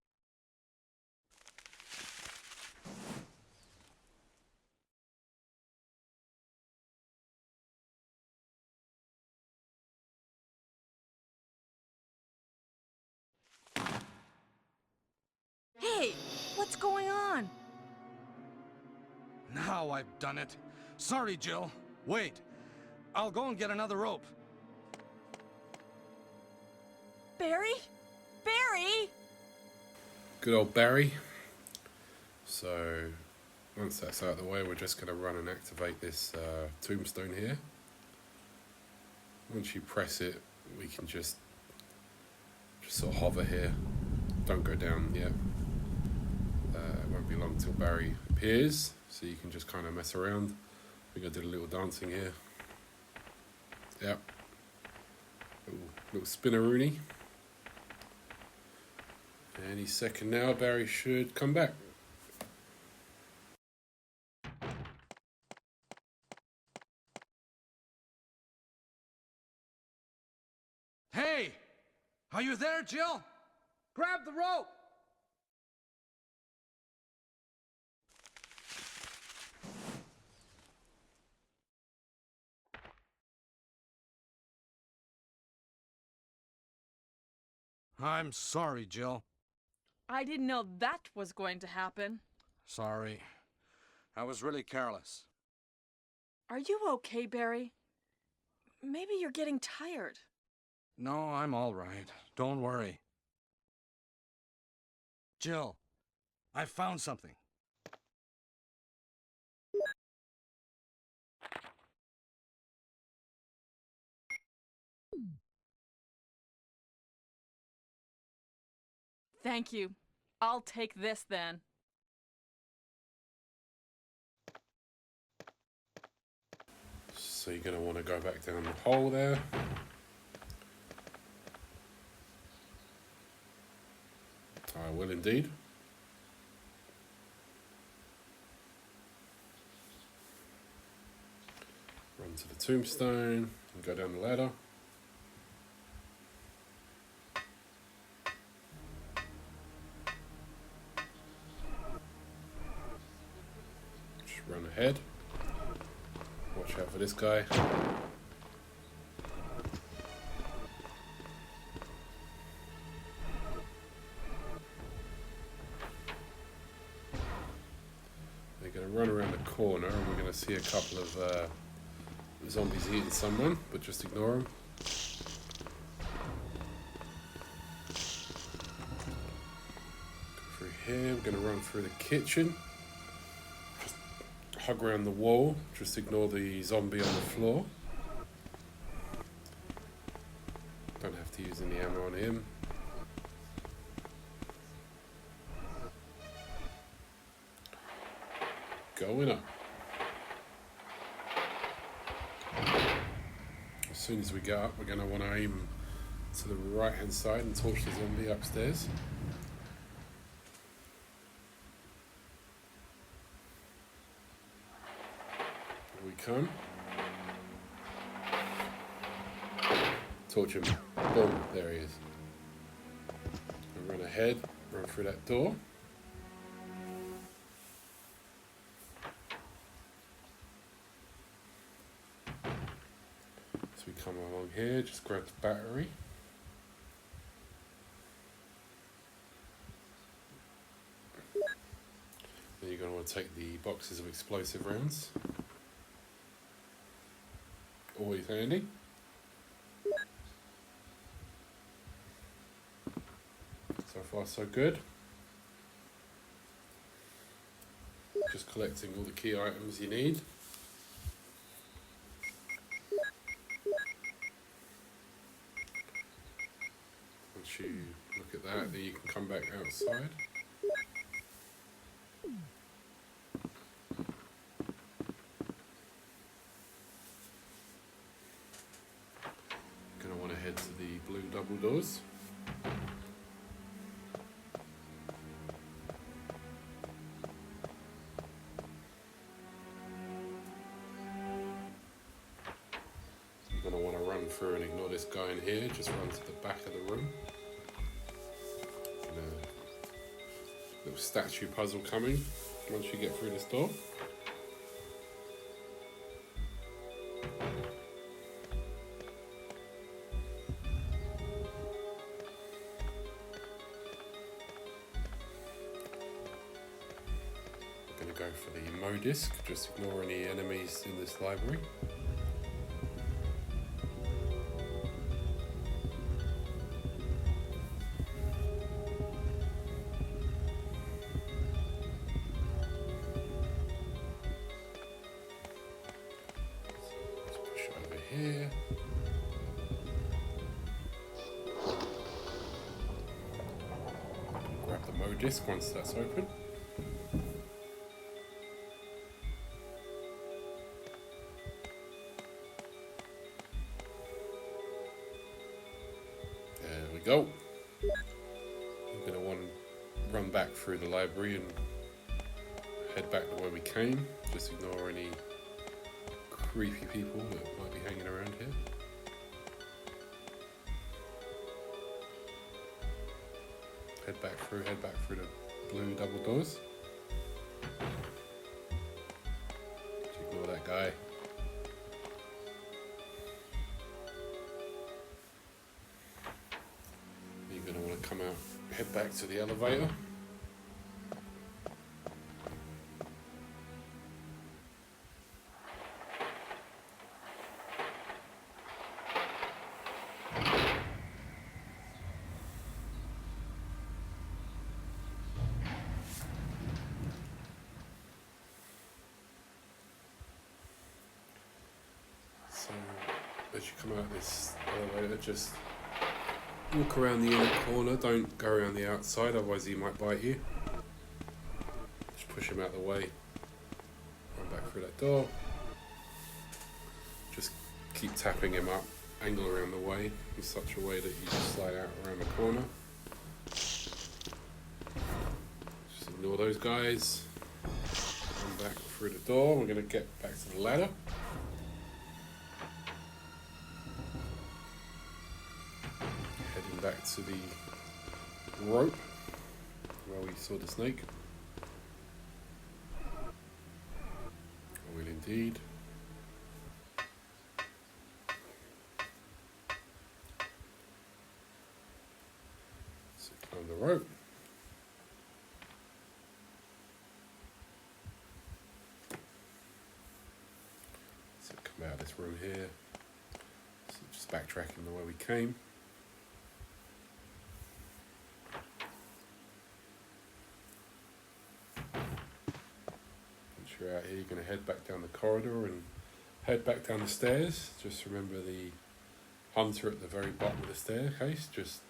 Hey, what's going on? Now I've done it. Sorry, Jill. Wait. I'll go and get another rope. Barry? Barry? Good old Barry. So, once that's out of the way, we're just going to run and activate this tombstone here. Once you press it, we can just sort of hover here. Don't go down yet. It won't be long till Barry appears, so you can just kind of mess around. We're going to do a little dancing here. Yep. Little spinneroonie. Any second now, Barry should come back. Hey! Are you there, Jill? Grab the rope! I'm sorry, Jill. I didn't know that was going to happen. Sorry. I was really careless. Are you okay, Barry? Maybe you're getting tired. No, I'm all right. Don't worry. Jill, I found something. Thank you. I'll take this then. So you're going to want to go back down the hole there. I will indeed. Run to the tombstone and go down the ladder. Just run ahead. Watch out for this guy. They're going to run around the corner and we're going to see a couple of zombies eating someone, but just ignore them. Go through here, we're going to run through the kitchen. Just hug around the wall, just ignore the zombie on the floor. Don't have to use any ammo on him. Going up. As soon as we get up, we're going to want to aim to the right hand side and torch the zombie upstairs. Here we come. Torch him. Boom, there he is. And run ahead, run through that door. So we come along here, just grab the battery. Then you're going to want to take the boxes of explosive rounds. Always handy. So far so good. Just collecting all the key items you need. Once you look at that, then you can come back outside. Gonna want to head to the blue double doors. You're going to want to run through and ignore this guy in here, just run to the back of the room. And a little statue puzzle coming once you get through this door. We're going to go for the Mo disc, just ignore any enemies in this library. Here. Grab the Mo disc once that's open. There we go. You're going to want to run back through the library and head back the way we came. Just ignore any creepy people that might be hanging around here. Head back through the blue double doors. Just ignore that guy. You're going to want to come out, head back to the elevator. So, as you come out this elevator, just walk around the inner corner, don't go around the outside, otherwise he might bite you. Just push him out of the way, run back through that door. Just keep tapping him up, angle around the way in such a way that you just slide out around the corner. Just ignore those guys, run back through the door. We're going to get back to the ladder. Back to the rope where we saw the snake. I will indeed. So climb the rope. So come out of this room here. So just backtracking the way we came. Out here, you're going to head back down the corridor and head back down the stairs. Just remember the hunter at the very bottom of the staircase just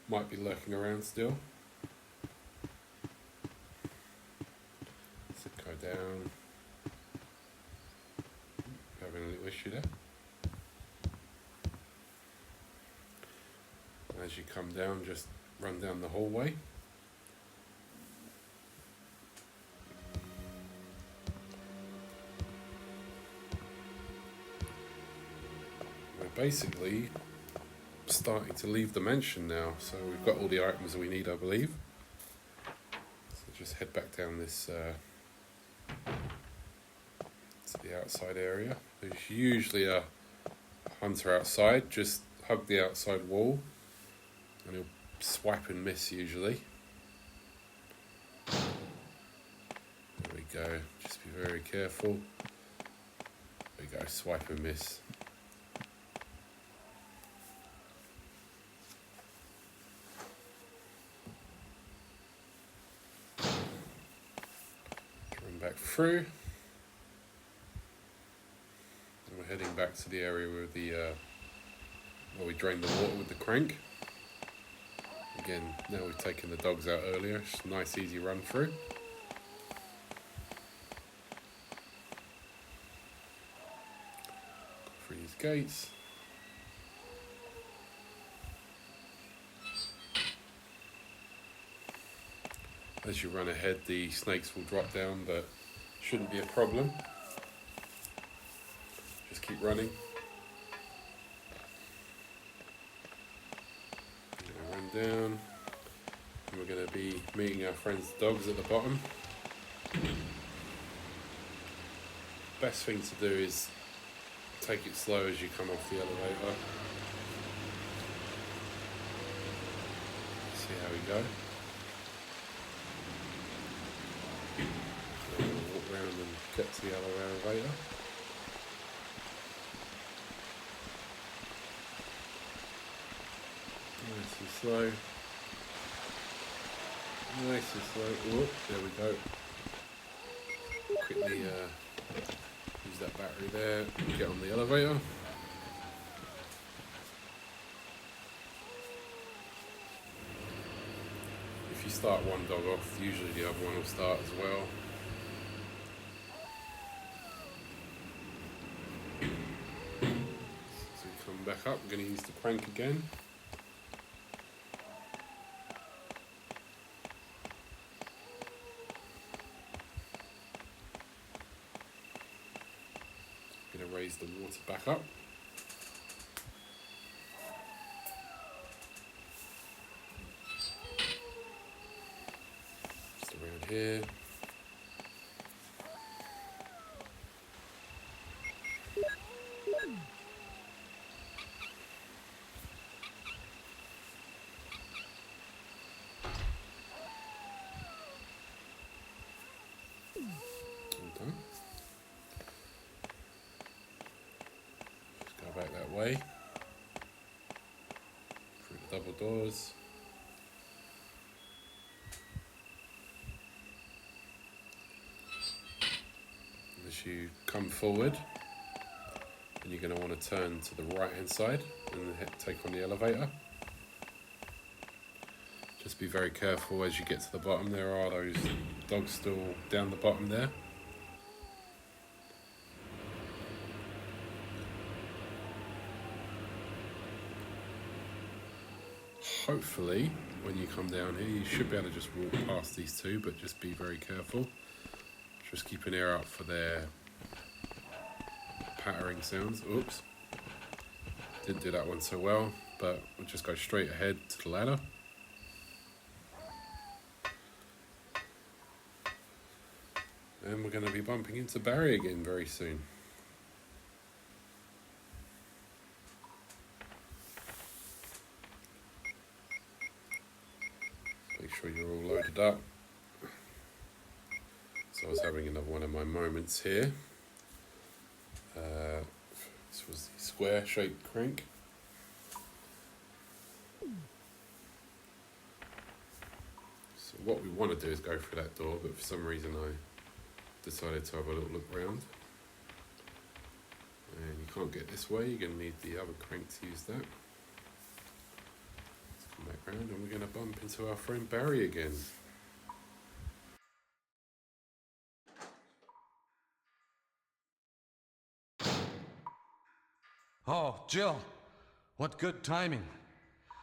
might be lurking around still. So go down. Having a little issue there. As you come down, just run down the hallway. We're basically starting to leave the mansion now, so we've got all the items we need, I believe. So just head back down this to the outside area. There's usually a hunter outside. Just hug the outside wall and he'll swipe and miss usually. There we go. Just be very careful. There we go. Swipe and miss. Run back through. And we're heading back to the area with the where we drained the water with the crank. Again, now we've taken the dogs out earlier. Just a nice easy run through. Through these gates. As you run ahead, the snakes will drop down, but shouldn't be a problem. Just keep running. Run down. And we're going to be meeting our friends' dogs at the bottom. Best thing to do is take it slow as you come off the elevator. See how we go. So we'll walk around and get to the other elevator. Nice and slow. Nice and slow. Oh, there we go. Quickly use that battery there. Get on the elevator. If you start one dog off, usually the other one will start as well. So we come back up. We're going to use the crank again. Raise the water back up. Just around here. Okay. Back that way through the double doors. As you come forward, and you're going to want to turn to the right hand side and take on the elevator. Just be very careful as you get to the bottom. There are those dogs still down the bottom there. Hopefully, when you come down here, you should be able to just walk past these two, but just be very careful. Just keep an ear out for their pattering sounds. Oops. Didn't do that one so well, but we'll just go straight ahead to the ladder. And we're going to be bumping into Barry again very soon. Make sure you're all loaded up. So I was having another one of my moments here. This was the square shaped crank. So what we want to do is go through that door, but for some reason I decided to have a little look round. And you can't get this way, you're going to need the other crank to use that. Back around and we're going to bump into our friend Barry again. Oh, Jill, what good timing.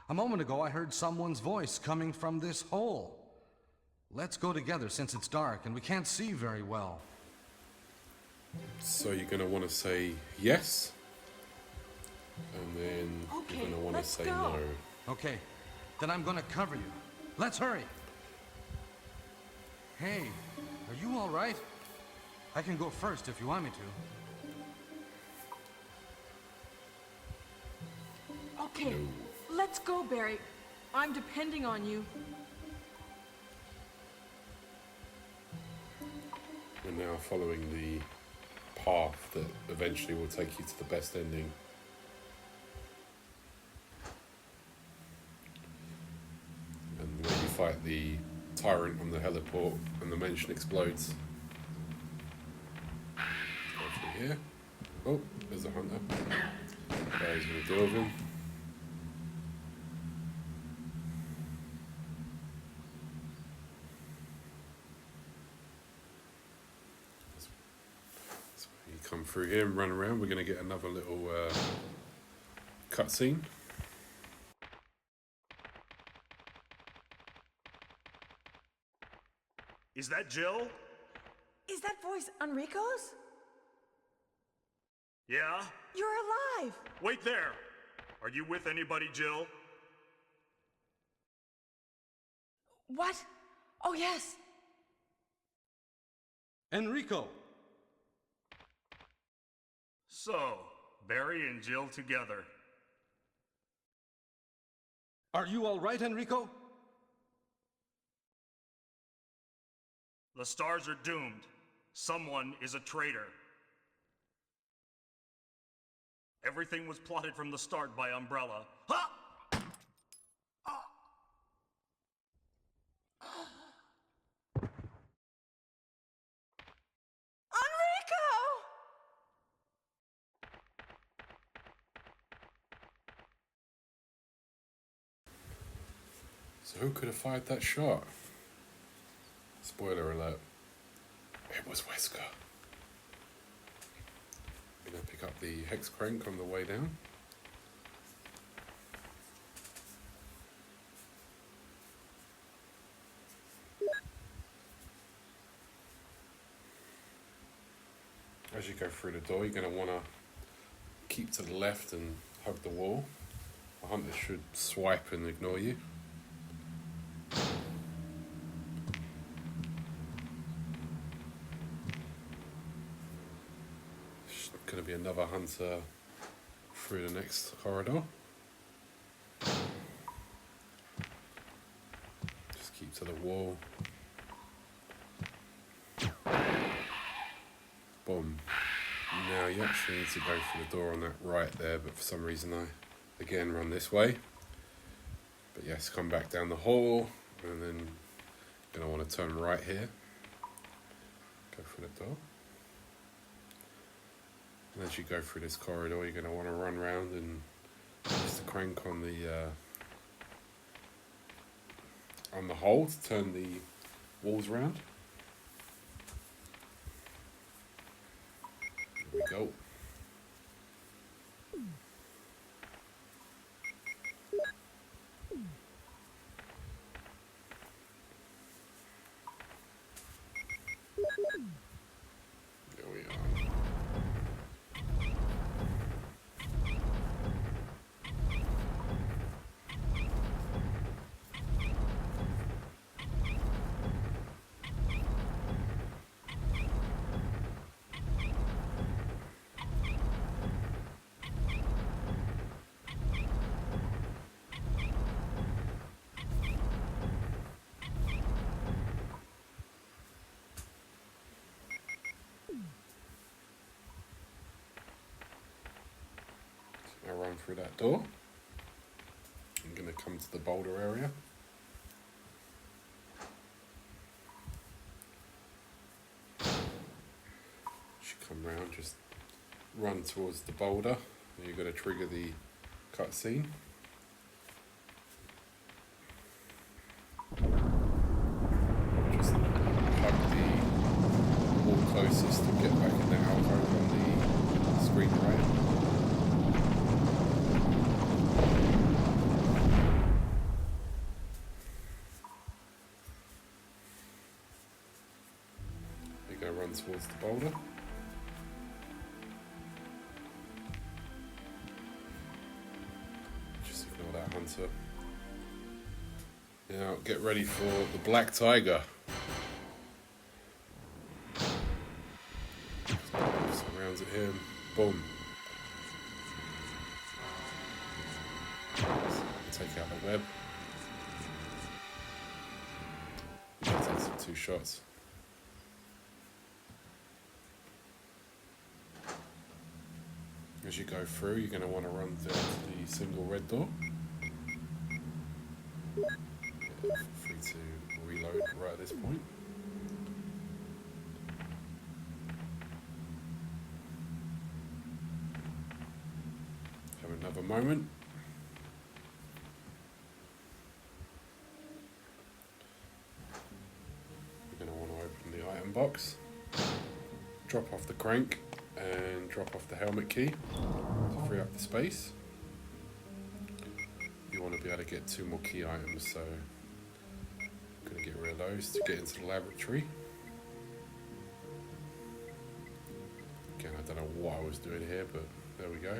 A moment ago, I heard someone's voice coming from this hole. Let's go together since it's dark and we can't see very well. So you're going to want to say yes, and then Okay, you're going to want to let's say go. no. Okay, then I'm gonna cover you. Let's hurry. Hey, are you all right? I can go first if you want me to. Okay, let's go, Barry. I'm depending on you. We're now following the path that eventually will take you to the best ending. And when you fight the tyrant on the heliport and the mansion explodes. Go through here. Oh, there's a hunter. Barry's gonna deal with him. You come through here and run around. We're going to get another little cutscene. Is that Jill? Is that voice Enrico's? Yeah? You're alive! Wait there! Are you with anybody, Jill? What? Oh, yes. Enrico! So, Barry and Jill together. Are you all right, Enrico? The stars are doomed. Someone is a traitor. Everything was plotted from the start by Umbrella. Ha! Enrico! So who could have fired that shot? Spoiler alert. It was Wesker. I'm going to pick up the hex crank on the way down. As you go through the door, you're going to want to keep to the left and hug the wall. The hunter should swipe and ignore you. There's going to be another hunter through the next corridor. Just keep to the wall. Boom. Now you actually need to go through the door on that right there, but for some reason I again run this way. But yes, come back down the hall and then you're going to want to turn right here. Go through the door. And as you go through this corridor, you're going to want to run around and use the crank on the hole to turn the walls around. There we go. There we are. Now run through that door. I'm going to come to the boulder area. Should come round, just run towards the boulder. And you're going to trigger the cutscene. Just hug the wall closest to get back in the alcove on the screen right. you're going to run towards the boulder. Just ignore that hunter. Now get ready for the black tiger. Surrounds it here. Boom. Take out the web. Take some 2 shots. As you go through, you're going to want to run down to the single red door. Feel free to reload right at this point. Have another moment. You're going to want to open the item box, drop off the crank, and drop off the helmet key to free up the space. You want to be able to get 2 more key items, so I'm going to get rid of those to get into the laboratory. Again, I don't know what I was doing here, but there we go.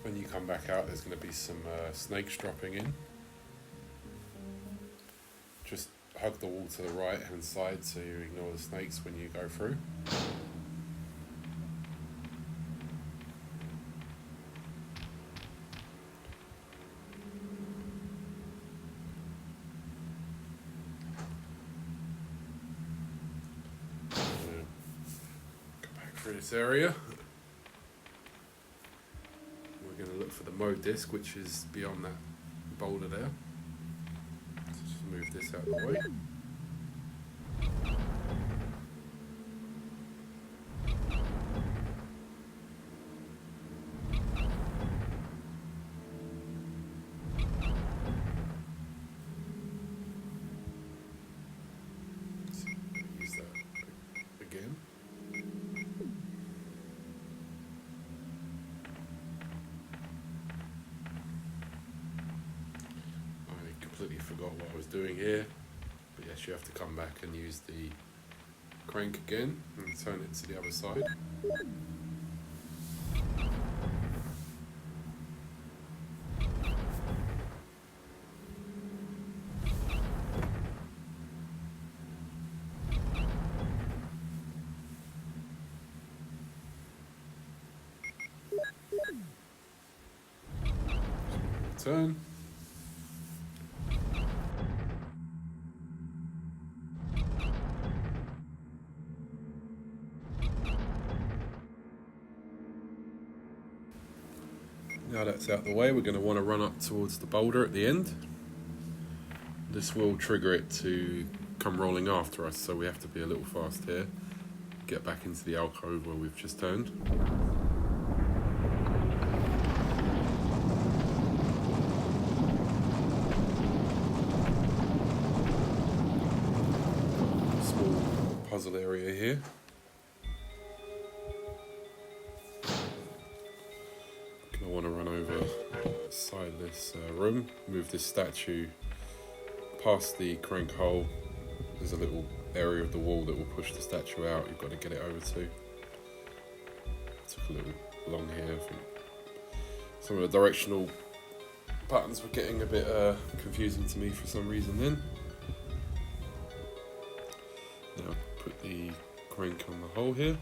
When you come back out, there's going to be some snakes dropping in. Just hug the wall to the right hand side so you ignore the snakes when you go through. Go back through this area. We're going to look for the mode disc, which is beyond that boulder there. So just move this out of the way. Use that again. I completely forgot what I was doing here, but yes, you have to come back and use the crank again and turn it to the other side. Turn. Now that's out the way, we're going to want to run up towards the boulder at the end. This will trigger it to come rolling after us, so we have to be a little fast here. Get back into the alcove where we've just turned. Small puzzle area here. I want to run over inside this room, move this statue past the crank hole. There's a little area of the wall that will push the statue out. You've got to get it over to. Took a little long here. I think some of the directional patterns were getting a bit confusing to me for some reason then. Now put the crank on the hole here.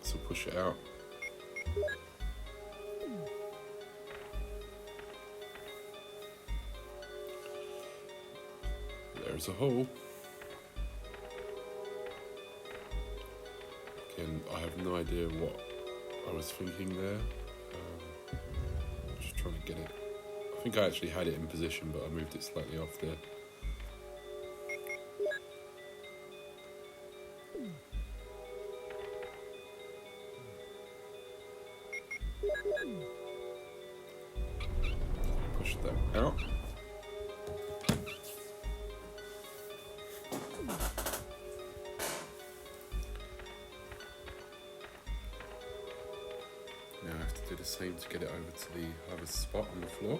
So push it out. There's a hole. Again, I have no idea what I was thinking there. Just trying to get it. I think I actually had it in position, but I moved it slightly off there. Push that out. Now I have to do the same to get it over to the other spot on the floor.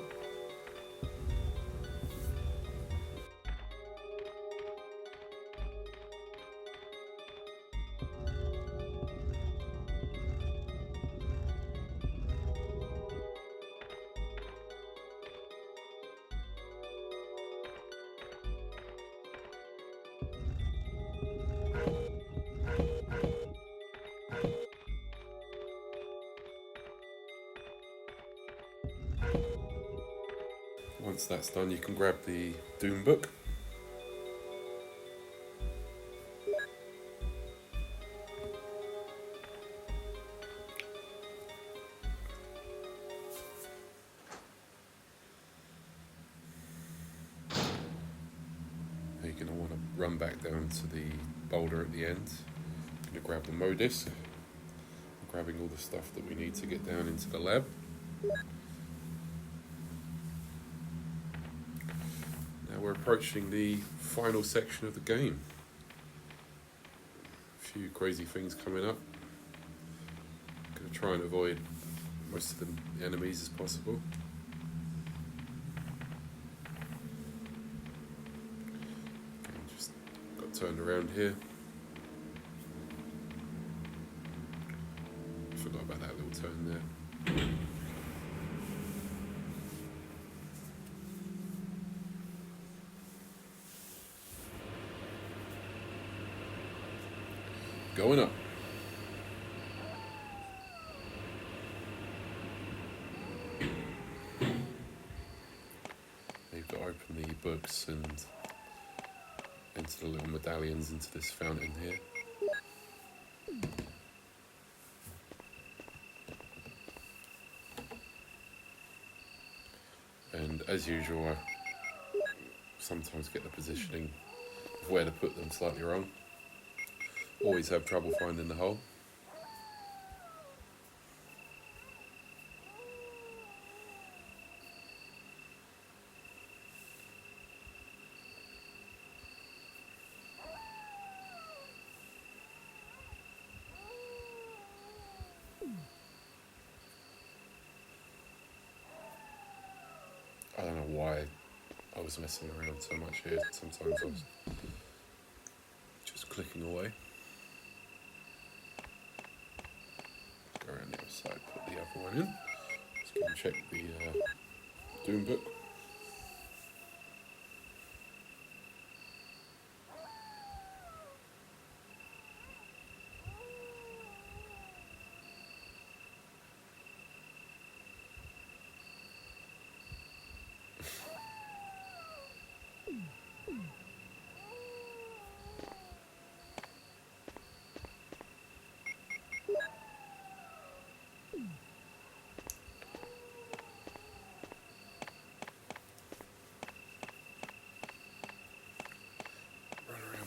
Once that's done, you can grab the Doom book. Now you're going to want to run back down to the boulder at the end. You're going to grab the Modisc, grabbing all the stuff that we need to get down into the lab. We're approaching the final section of the game. A few crazy things coming up. Going to try and avoid most of the enemies as possible. Okay, just got turned around here. Forgot about that little turn there. Going up. You've got to open the books and enter the little medallions into this fountain here. And as usual, I sometimes get the positioning of where to put them slightly wrong. Always have trouble finding the hole. I don't know why I was messing around so much here. Sometimes I was just clicking away. Around the other side, put the other one in. Let's go and check the Doom book.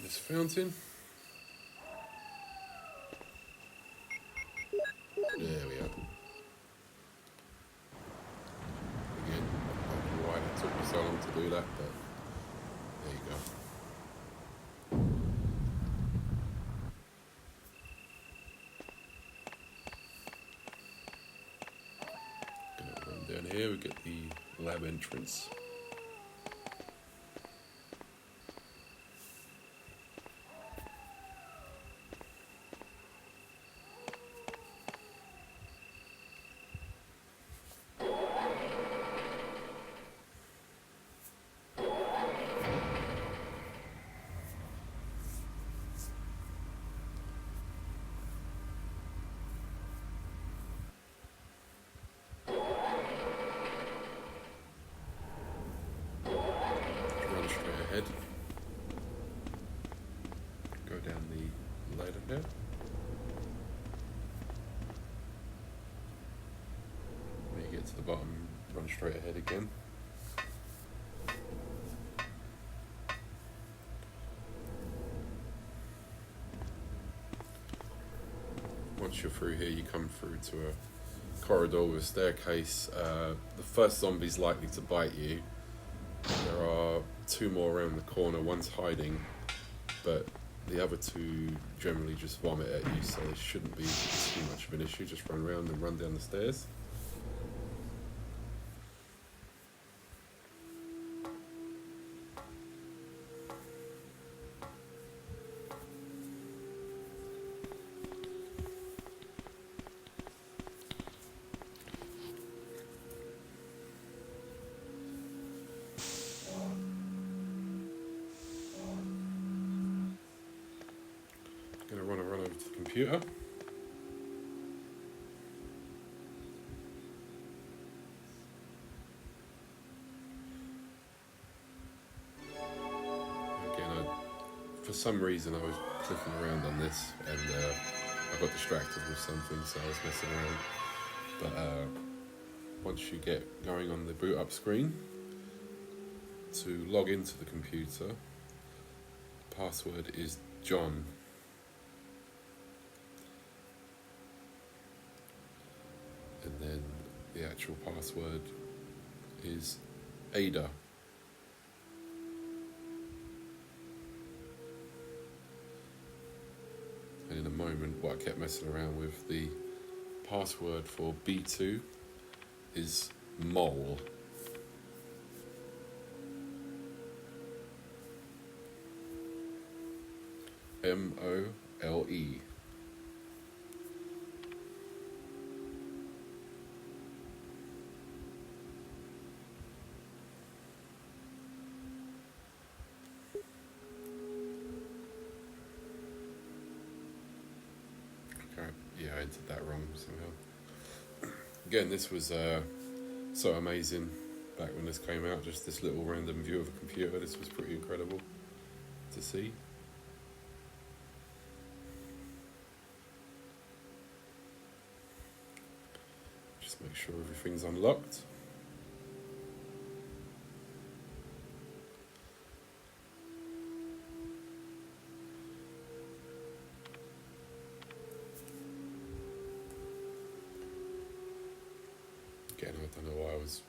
This fountain. There we are. Again, I don't know why it took me so long to do that, but there you go. Gonna run down here, we get the lab entrance. Go down the ladder here. When you get to the bottom, run straight ahead again. Once you're through here, you come through to a corridor with a staircase. The first zombie's likely to bite you. There are two more around the corner. One's hiding, but The other two generally just vomit at you, so it shouldn't be too much of an issue. Just run around and run down the stairs. Gonna run over to the computer. Again, for some reason I was clicking around on this and I got distracted with something, so I was messing around. But once you get going on the boot up screen, to log into the computer, password is John. And then the actual password is Ada. And in a moment, what I kept messing around with, the password for B2 is Mole. M-O-L-E. Yeah, I entered that wrong somehow. Again, this was so amazing back when this came out, just this little random view of a computer. This was pretty incredible to see. Just make sure everything's unlocked. Again, I don't know why I was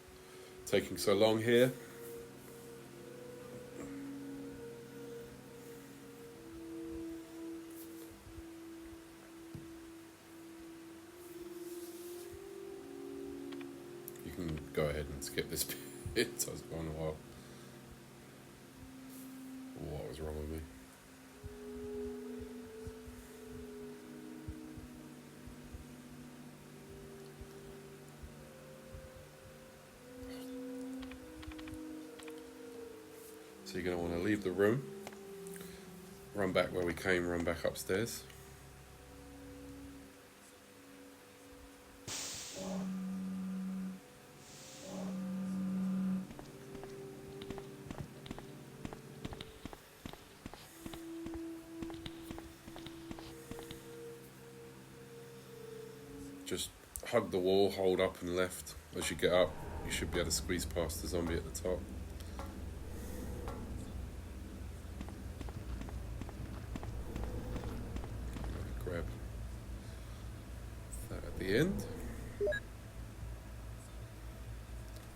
taking so long here. You can go ahead and skip this bit. I was gone a while. What was wrong with me? So you're going to want to leave the room, run back where we came, run back upstairs. Just hug the wall, hold up and left. As you get up, you should be able to squeeze past the zombie at the top. Grab that at the end.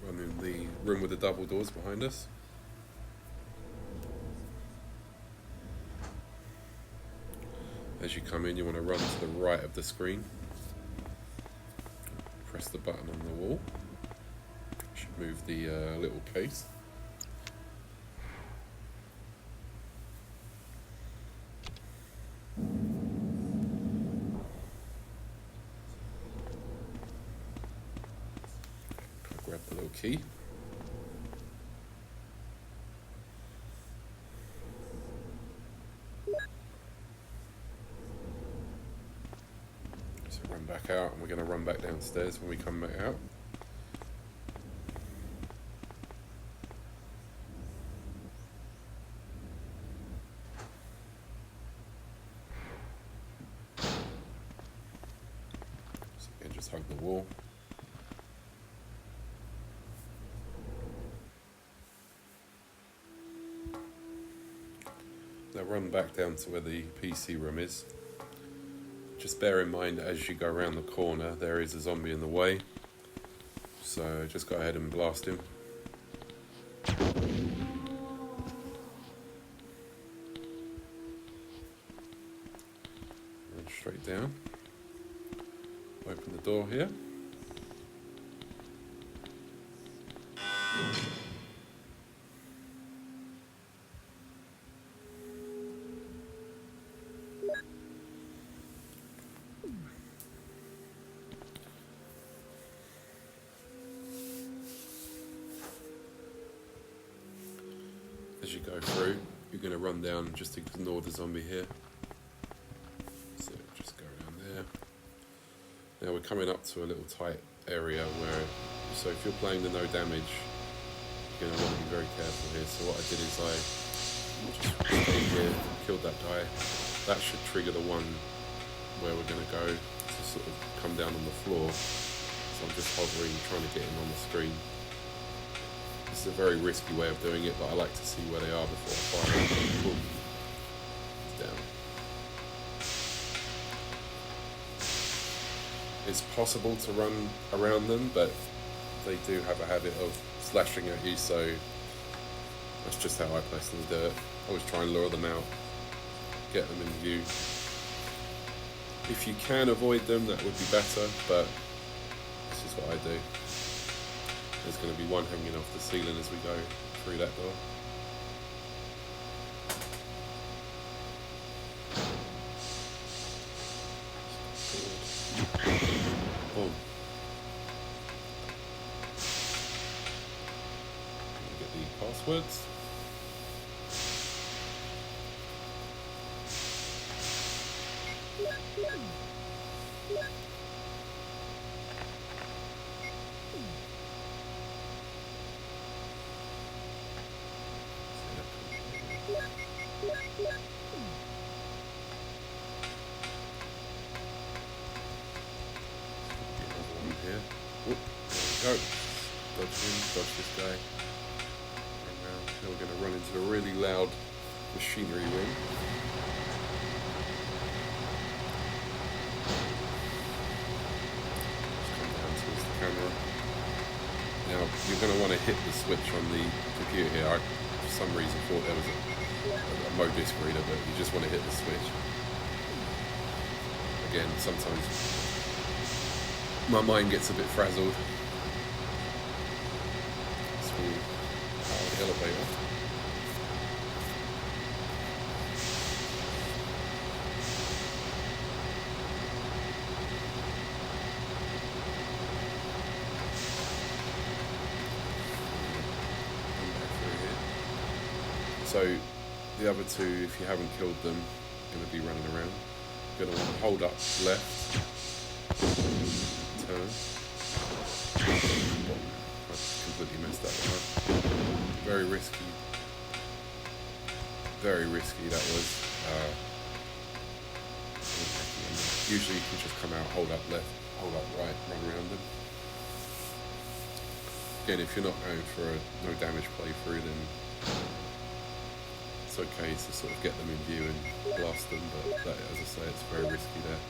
Run in the room with the double doors behind us. As you come in, you want to run to the right of the screen. Press the button on the wall. Should move the little case. Grab the little key. So run back out, and we're going to run back downstairs when we come back out. So again, just hug the wall. Now run back down to where the PC room is. Just bear in mind as you go around the corner there is a zombie in the way, so just go ahead and blast him. down. Open the door here. As you go through, you're going to run down and just ignore the zombie here. So just go around there. Now we're coming up to a little tight area where, so if you're playing the no damage, you're going to want to be very careful here. So what I did is I just stayed here, killed that guy. That should trigger the one where we're going to go to sort of come down on the floor. So I'm just hovering, trying to get him on the screen. This is a very risky way of doing it, but I like to see where they are before I fire. Boom. He's down. It's possible to run around them, but they do have a habit of slashing at you, so that's just how I personally do it. I always try and lure them out, get them in view. If you can avoid them, that would be better, but this is what I do. There's going to be one hanging off the ceiling as we go through that door. Boom. Get the passwords. Go. Dodge him, dodge this guy. Run around. Now we're going to run into a really loud machinery room. Just come down towards the camera. Now you're going to want to hit the switch on the computer here. I, for some reason, thought there was a Modisc reader, but you just want to hit the switch. Again, sometimes my mind gets a bit frazzled. The elevator. So the other two, if you haven't killed them, are going to be running around. You're going to want to hold up left, turn. Completely messed that one up. Very risky. Very risky that was. Usually you can just come out, hold up left, hold up right, run around them. Again, if you're not going for a no damage playthrough, then it's okay to sort of get them in view and blast them, but that, as I say, it's very risky there.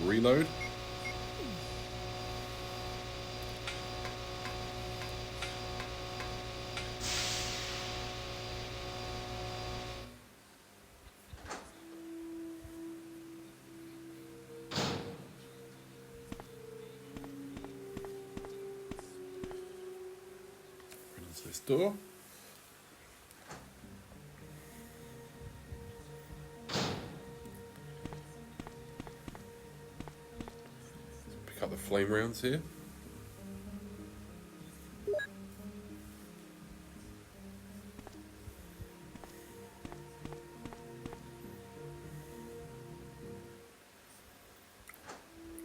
Reload. This door. Pick up the flame rounds here.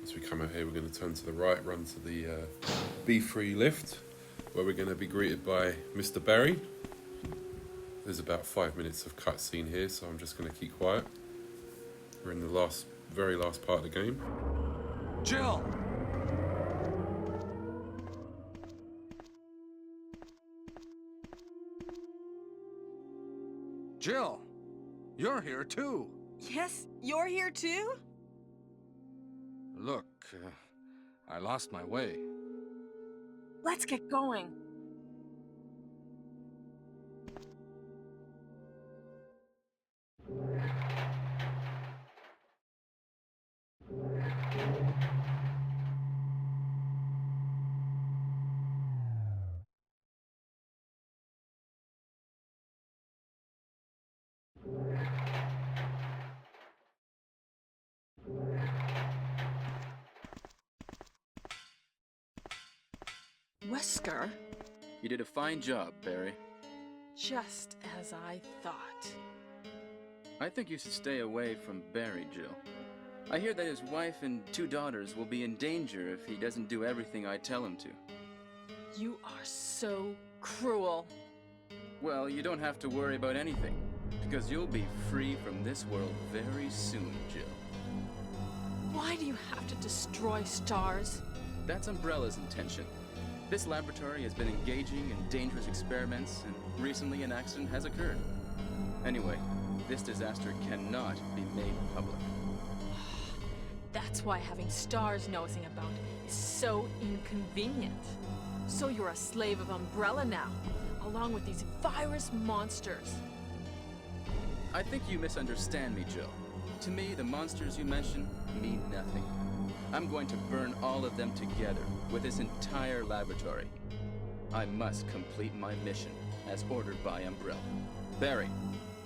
As we come out here, we're going to turn to the right, run to the B3 lift, where we're going to be greeted by Mr. Barry. There's about 5 minutes of cutscene here, so I'm just going to keep quiet. We're in the very last part of the game. Jill! Jill! You're here too! Yes, you're here too? Look, I lost my way. Let's get going. Wesker? You did a fine job, Barry. Just as I thought. I think you should stay away from Barry, Jill. I hear that his wife and 2 daughters will be in danger if he doesn't do everything I tell him to. You are so cruel. Well, you don't have to worry about anything, because you'll be free from this world very soon, Jill. Why do you have to destroy stars? That's Umbrella's intention. This laboratory has been engaging in dangerous experiments, and recently an accident has occurred. Anyway, this disaster cannot be made public. That's why having stars nosing about is so inconvenient. So you're a slave of Umbrella now, along with these virus monsters. I think you misunderstand me, Jill. To me, the monsters you mention mean nothing. I'm going to burn all of them together with this entire laboratory. I must complete my mission, as ordered by Umbrella. Barry,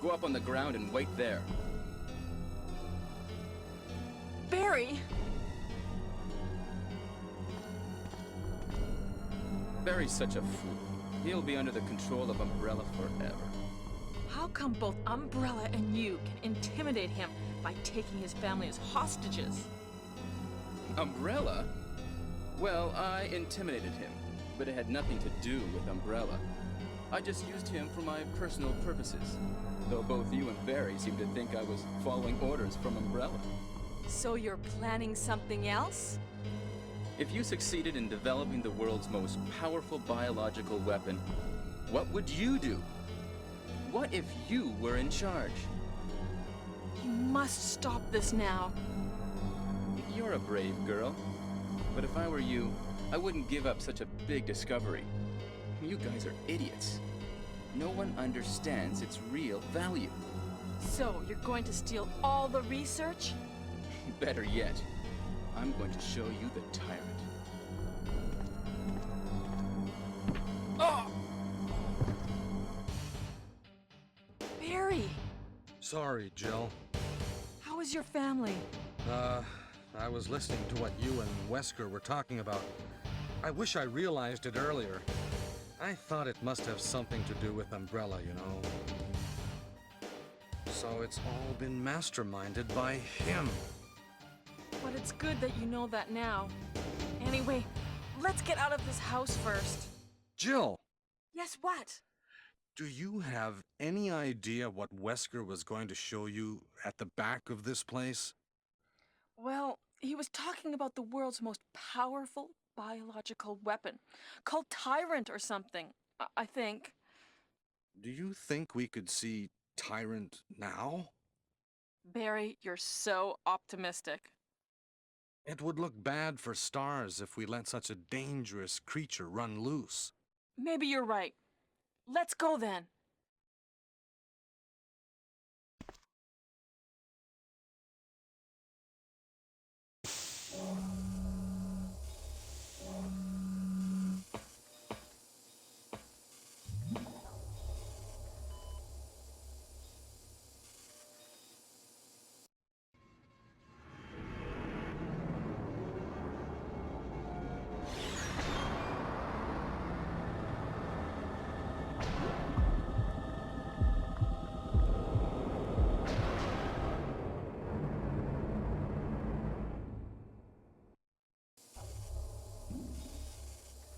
go up on the ground and wait there. Barry! Barry's such a fool. He'll be under the control of Umbrella forever. How come both Umbrella and you can intimidate him by taking his family as hostages? Umbrella? Well, I intimidated him, but it had nothing to do with Umbrella. I just used him for my personal purposes, though both you and Barry seem to think I was following orders from Umbrella. So you're planning something else? If you succeeded in developing the world's most powerful biological weapon, what would you do? What if you were in charge? You must stop this now. You're a brave girl. But if I were you, I wouldn't give up such a big discovery. You guys are idiots. No one understands its real value. So you're going to steal all the research? Better yet, I'm going to show you the tyrant. Oh! Barry! Sorry, Jill. How is your family? I was listening to what you and Wesker were talking about. I wish I realized it earlier. I thought it must have something to do with Umbrella, you know. So it's all been masterminded by him. But it's good that you know that now. Anyway, let's get out of this house first. Jill! Yes, what? Do you have any idea what Wesker was going to show you at the back of this place? Well, he was talking about the world's most powerful biological weapon, called Tyrant or something, I think. Do you think we could see Tyrant now? Barry, you're so optimistic. It would look bad for stars if we let such a dangerous creature run loose. Maybe you're right. Let's go then.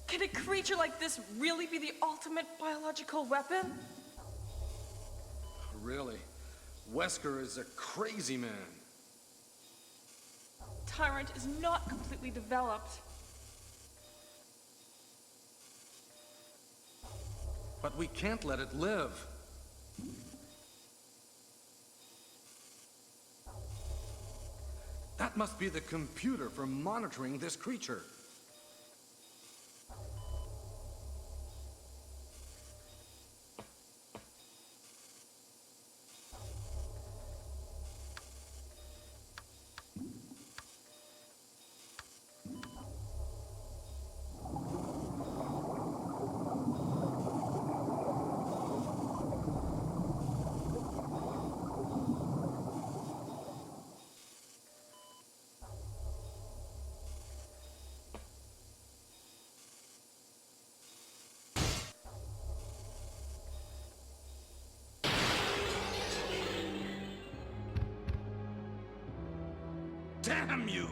Can a creature like this really be the ultimate biological weapon? Really? Wesker is a crazy man. Tyrant is not completely developed. But we can't let it live. That must be the computer for monitoring this creature. Damn you!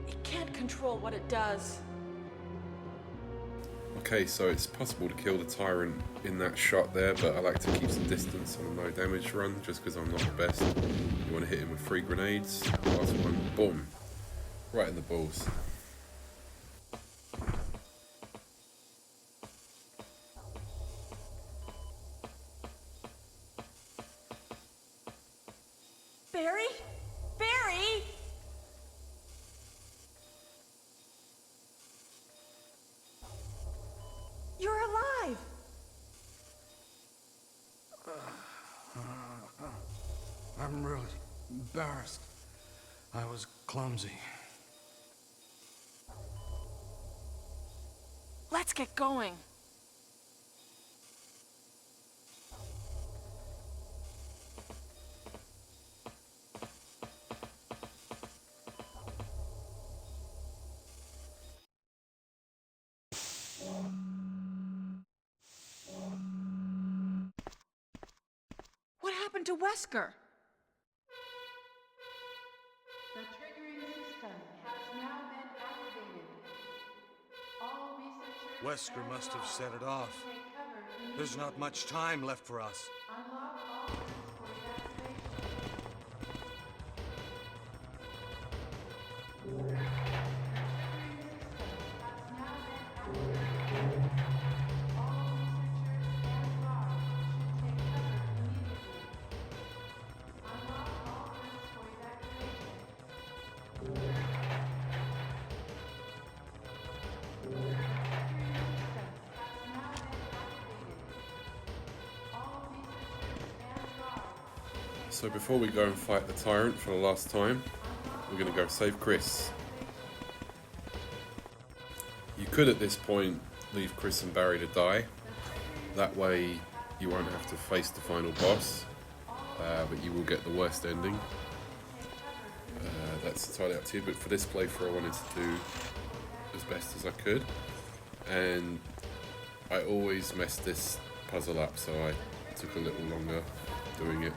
It can't control what it does. Okay, so it's possible to kill the Tyrant in that shot there, but I like to keep some distance on a no damage run just because I'm not the best. You want to hit him with 3 grenades. Last one, boom. Right in the balls. Barry? Barry? You're alive! I'm really embarrassed. I was clumsy. Let's get going. What happened to Wesker? The triggering system has now been activated. All researchers... Wesker must have set it off. take cover immediately. There's not much time left for us. Unlock all rooms for evacuation. So before we go and fight the Tyrant for the last time, we're going to go save Chris. You could at this point leave Chris and Barry to die. That way you won't have to face the final boss, but you will get the worst ending. That's entirely up to you, but for this playthrough I wanted to do as best as I could. And I always messed this puzzle up, so I took a little longer doing it.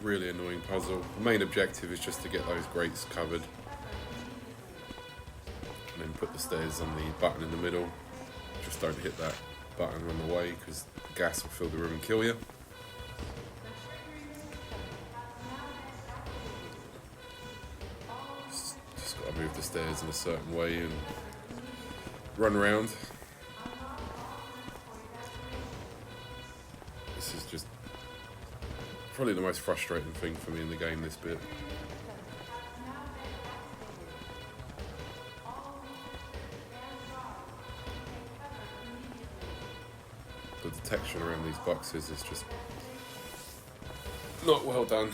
Really annoying puzzle. The main objective is just to get those grates covered and then put the stairs on the button in the middle. Just don't hit that button on the way because the gas will fill the room and kill you. Just got to move the stairs in a certain way and run around. This is just probably the most frustrating thing for me in the game, this bit. The detection around these boxes is just not well done.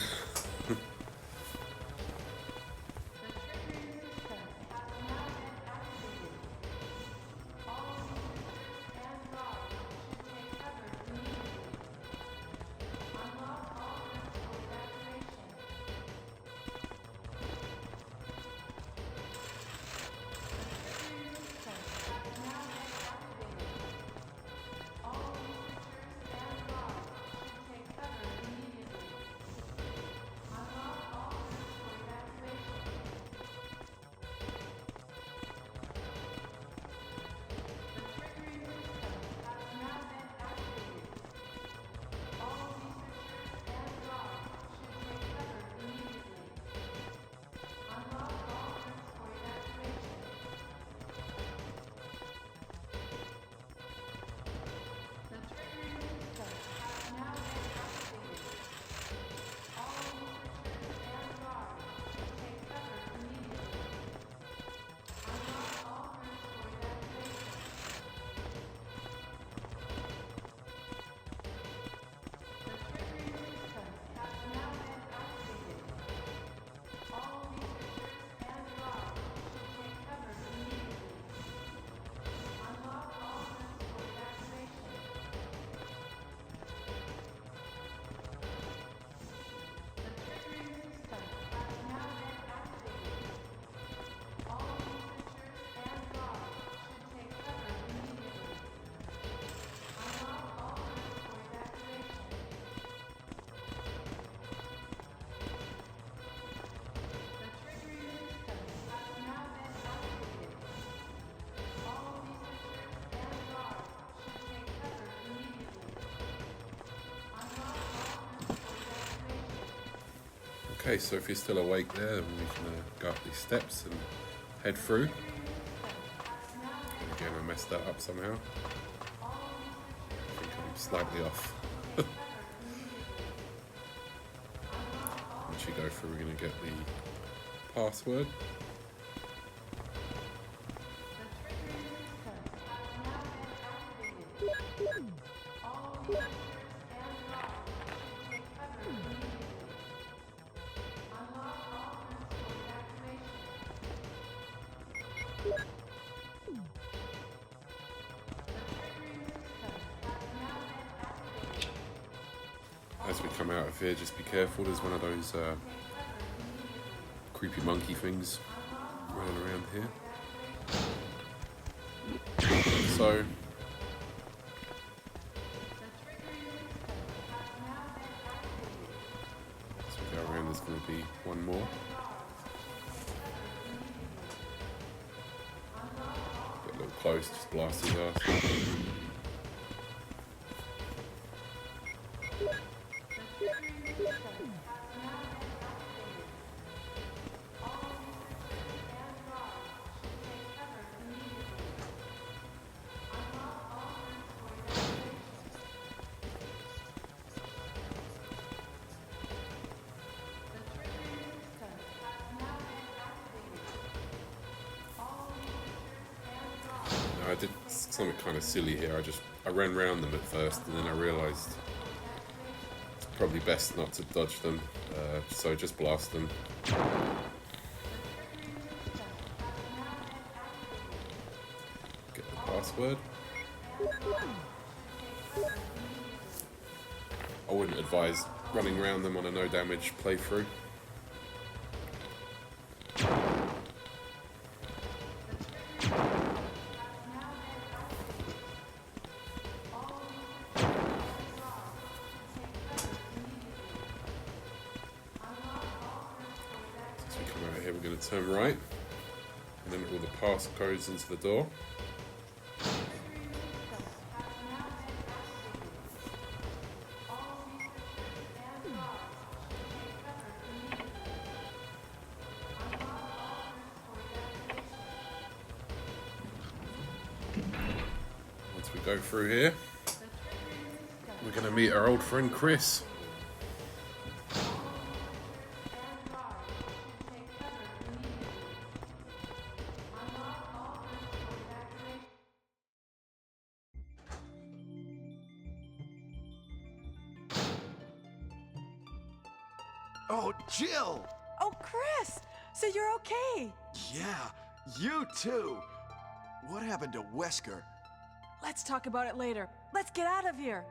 Okay, so if you're still awake there, then we can go up these steps and head through. And again, I messed that up somehow. I think I'm slightly off. Once you go through, we're going to get the password. As we come out of here, just be careful. There's one of those creepy monkey things running around here. So, as we go around, there's going to be one more. Get a little close, just blast his ass. I did something kind of silly here. I ran round them at first, and then I realised it's probably best not to dodge them, so just blast them. Get the password. I wouldn't advise running around them on a no damage playthrough. We're going to turn right, and then all the pass goes into the door. Once we go through here, we're going to meet our old friend Chris. Oh, Jill! Oh, Chris! So you're okay? Yeah, you too! What happened to Wesker? Let's talk about it later. Let's get out of here.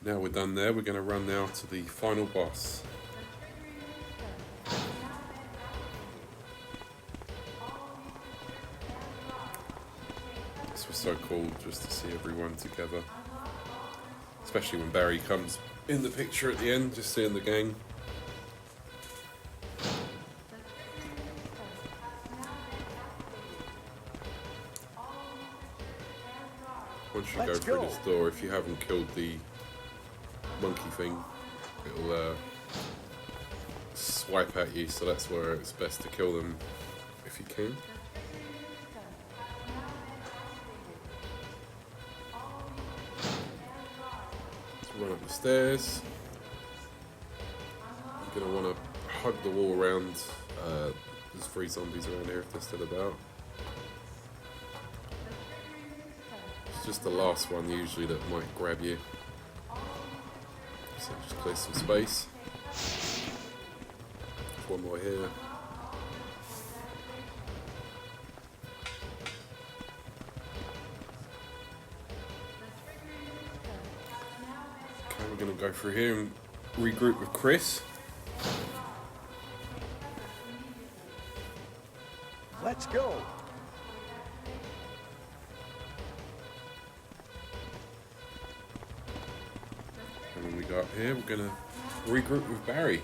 Now we're done there, we're going to run now to the final boss. This was so cool just to see everyone together. Especially when Barry comes in the picture at the end, just seeing the gang. Once you go through this door, if you haven't killed the monkey thing, it'll swipe at you, so that's where it's best to kill them if you can. Run up the stairs. You're going to want to hug the wall around. There's 3 zombies around here if they're still about. It's just the last one usually that might grab you. So just clear some space. There's one more here. We're going to go through here and regroup with Chris. Let's go! And when we go up here, we're going to regroup with Barry.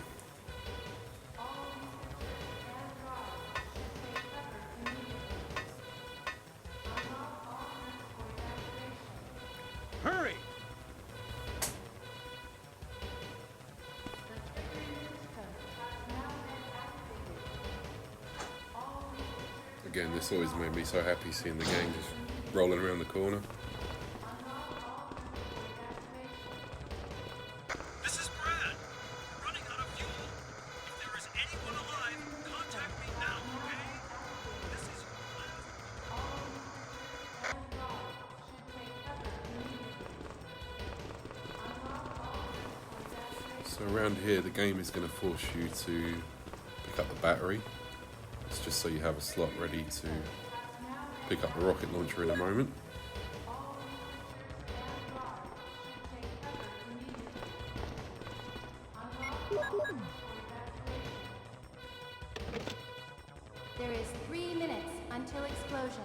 Hurry! Again, this always made me so happy seeing the game just rolling around the corner. This is Brad. Running out of fuel. If there is anyone alive, contact me now, okay? This is So around here, the game is going to force you to pick up the battery. It's just so you have a slot ready to pick up the rocket launcher in a moment. There is 3 minutes until explosion.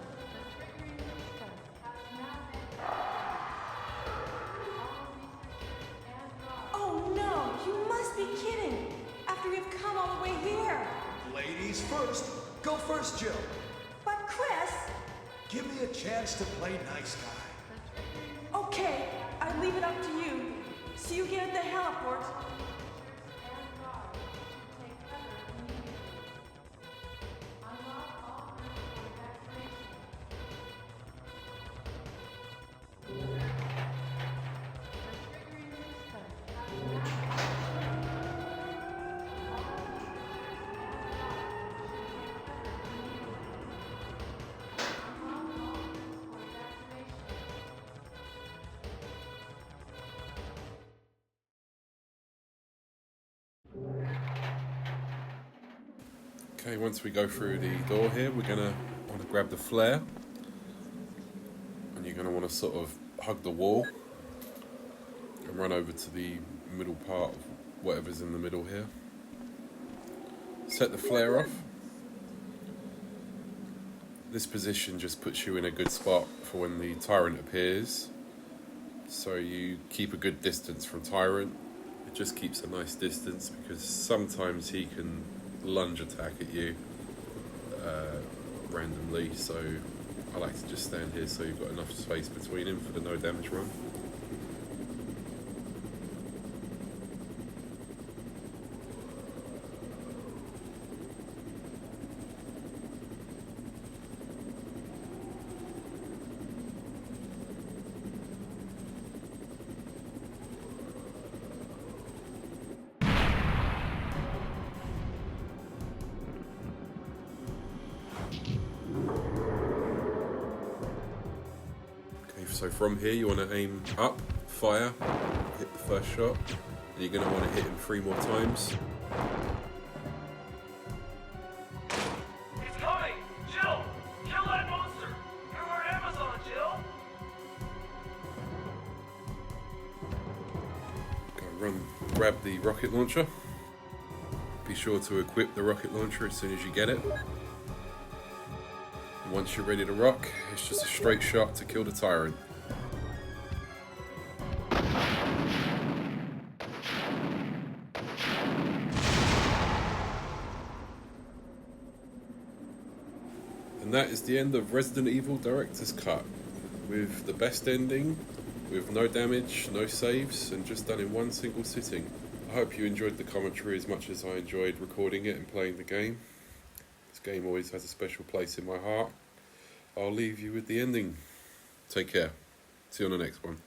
Oh no! You must be kidding! After we've come all the way here! Ladies first. Go first, Jill. But Chris! Give me a chance to play nice guy. Okay, I leave it up to you. See you again at the heliport. Okay, once we go through the door here, we're going to want to grab the flare. And you're going to want to sort of hug the wall and run over to the middle part of whatever's in the middle here. Set the flare off. This position just puts you in a good spot for when the Tyrant appears. So you keep a good distance from Tyrant. It just keeps a nice distance because sometimes he can lunge attack at you randomly, so I like to just stand here so you've got enough space between him for the no damage run. So from here you want to aim up, fire, hit the first shot, and you're going to want to hit him 3 more times. He's coming! Jill! Kill that monster! You're our Amazon, Jill! Go run, grab the rocket launcher. Be sure to equip the rocket launcher as soon as you get it. And once you're ready to rock, it's just a straight shot to kill the Tyrant. And that is the end of Resident Evil Director's Cut, with the best ending, with no damage, no saves, and just done in one single sitting. I hope you enjoyed the commentary as much as I enjoyed recording it and playing the game. This game always has a special place in my heart. I'll leave you with the ending. Take care. See you on the next one.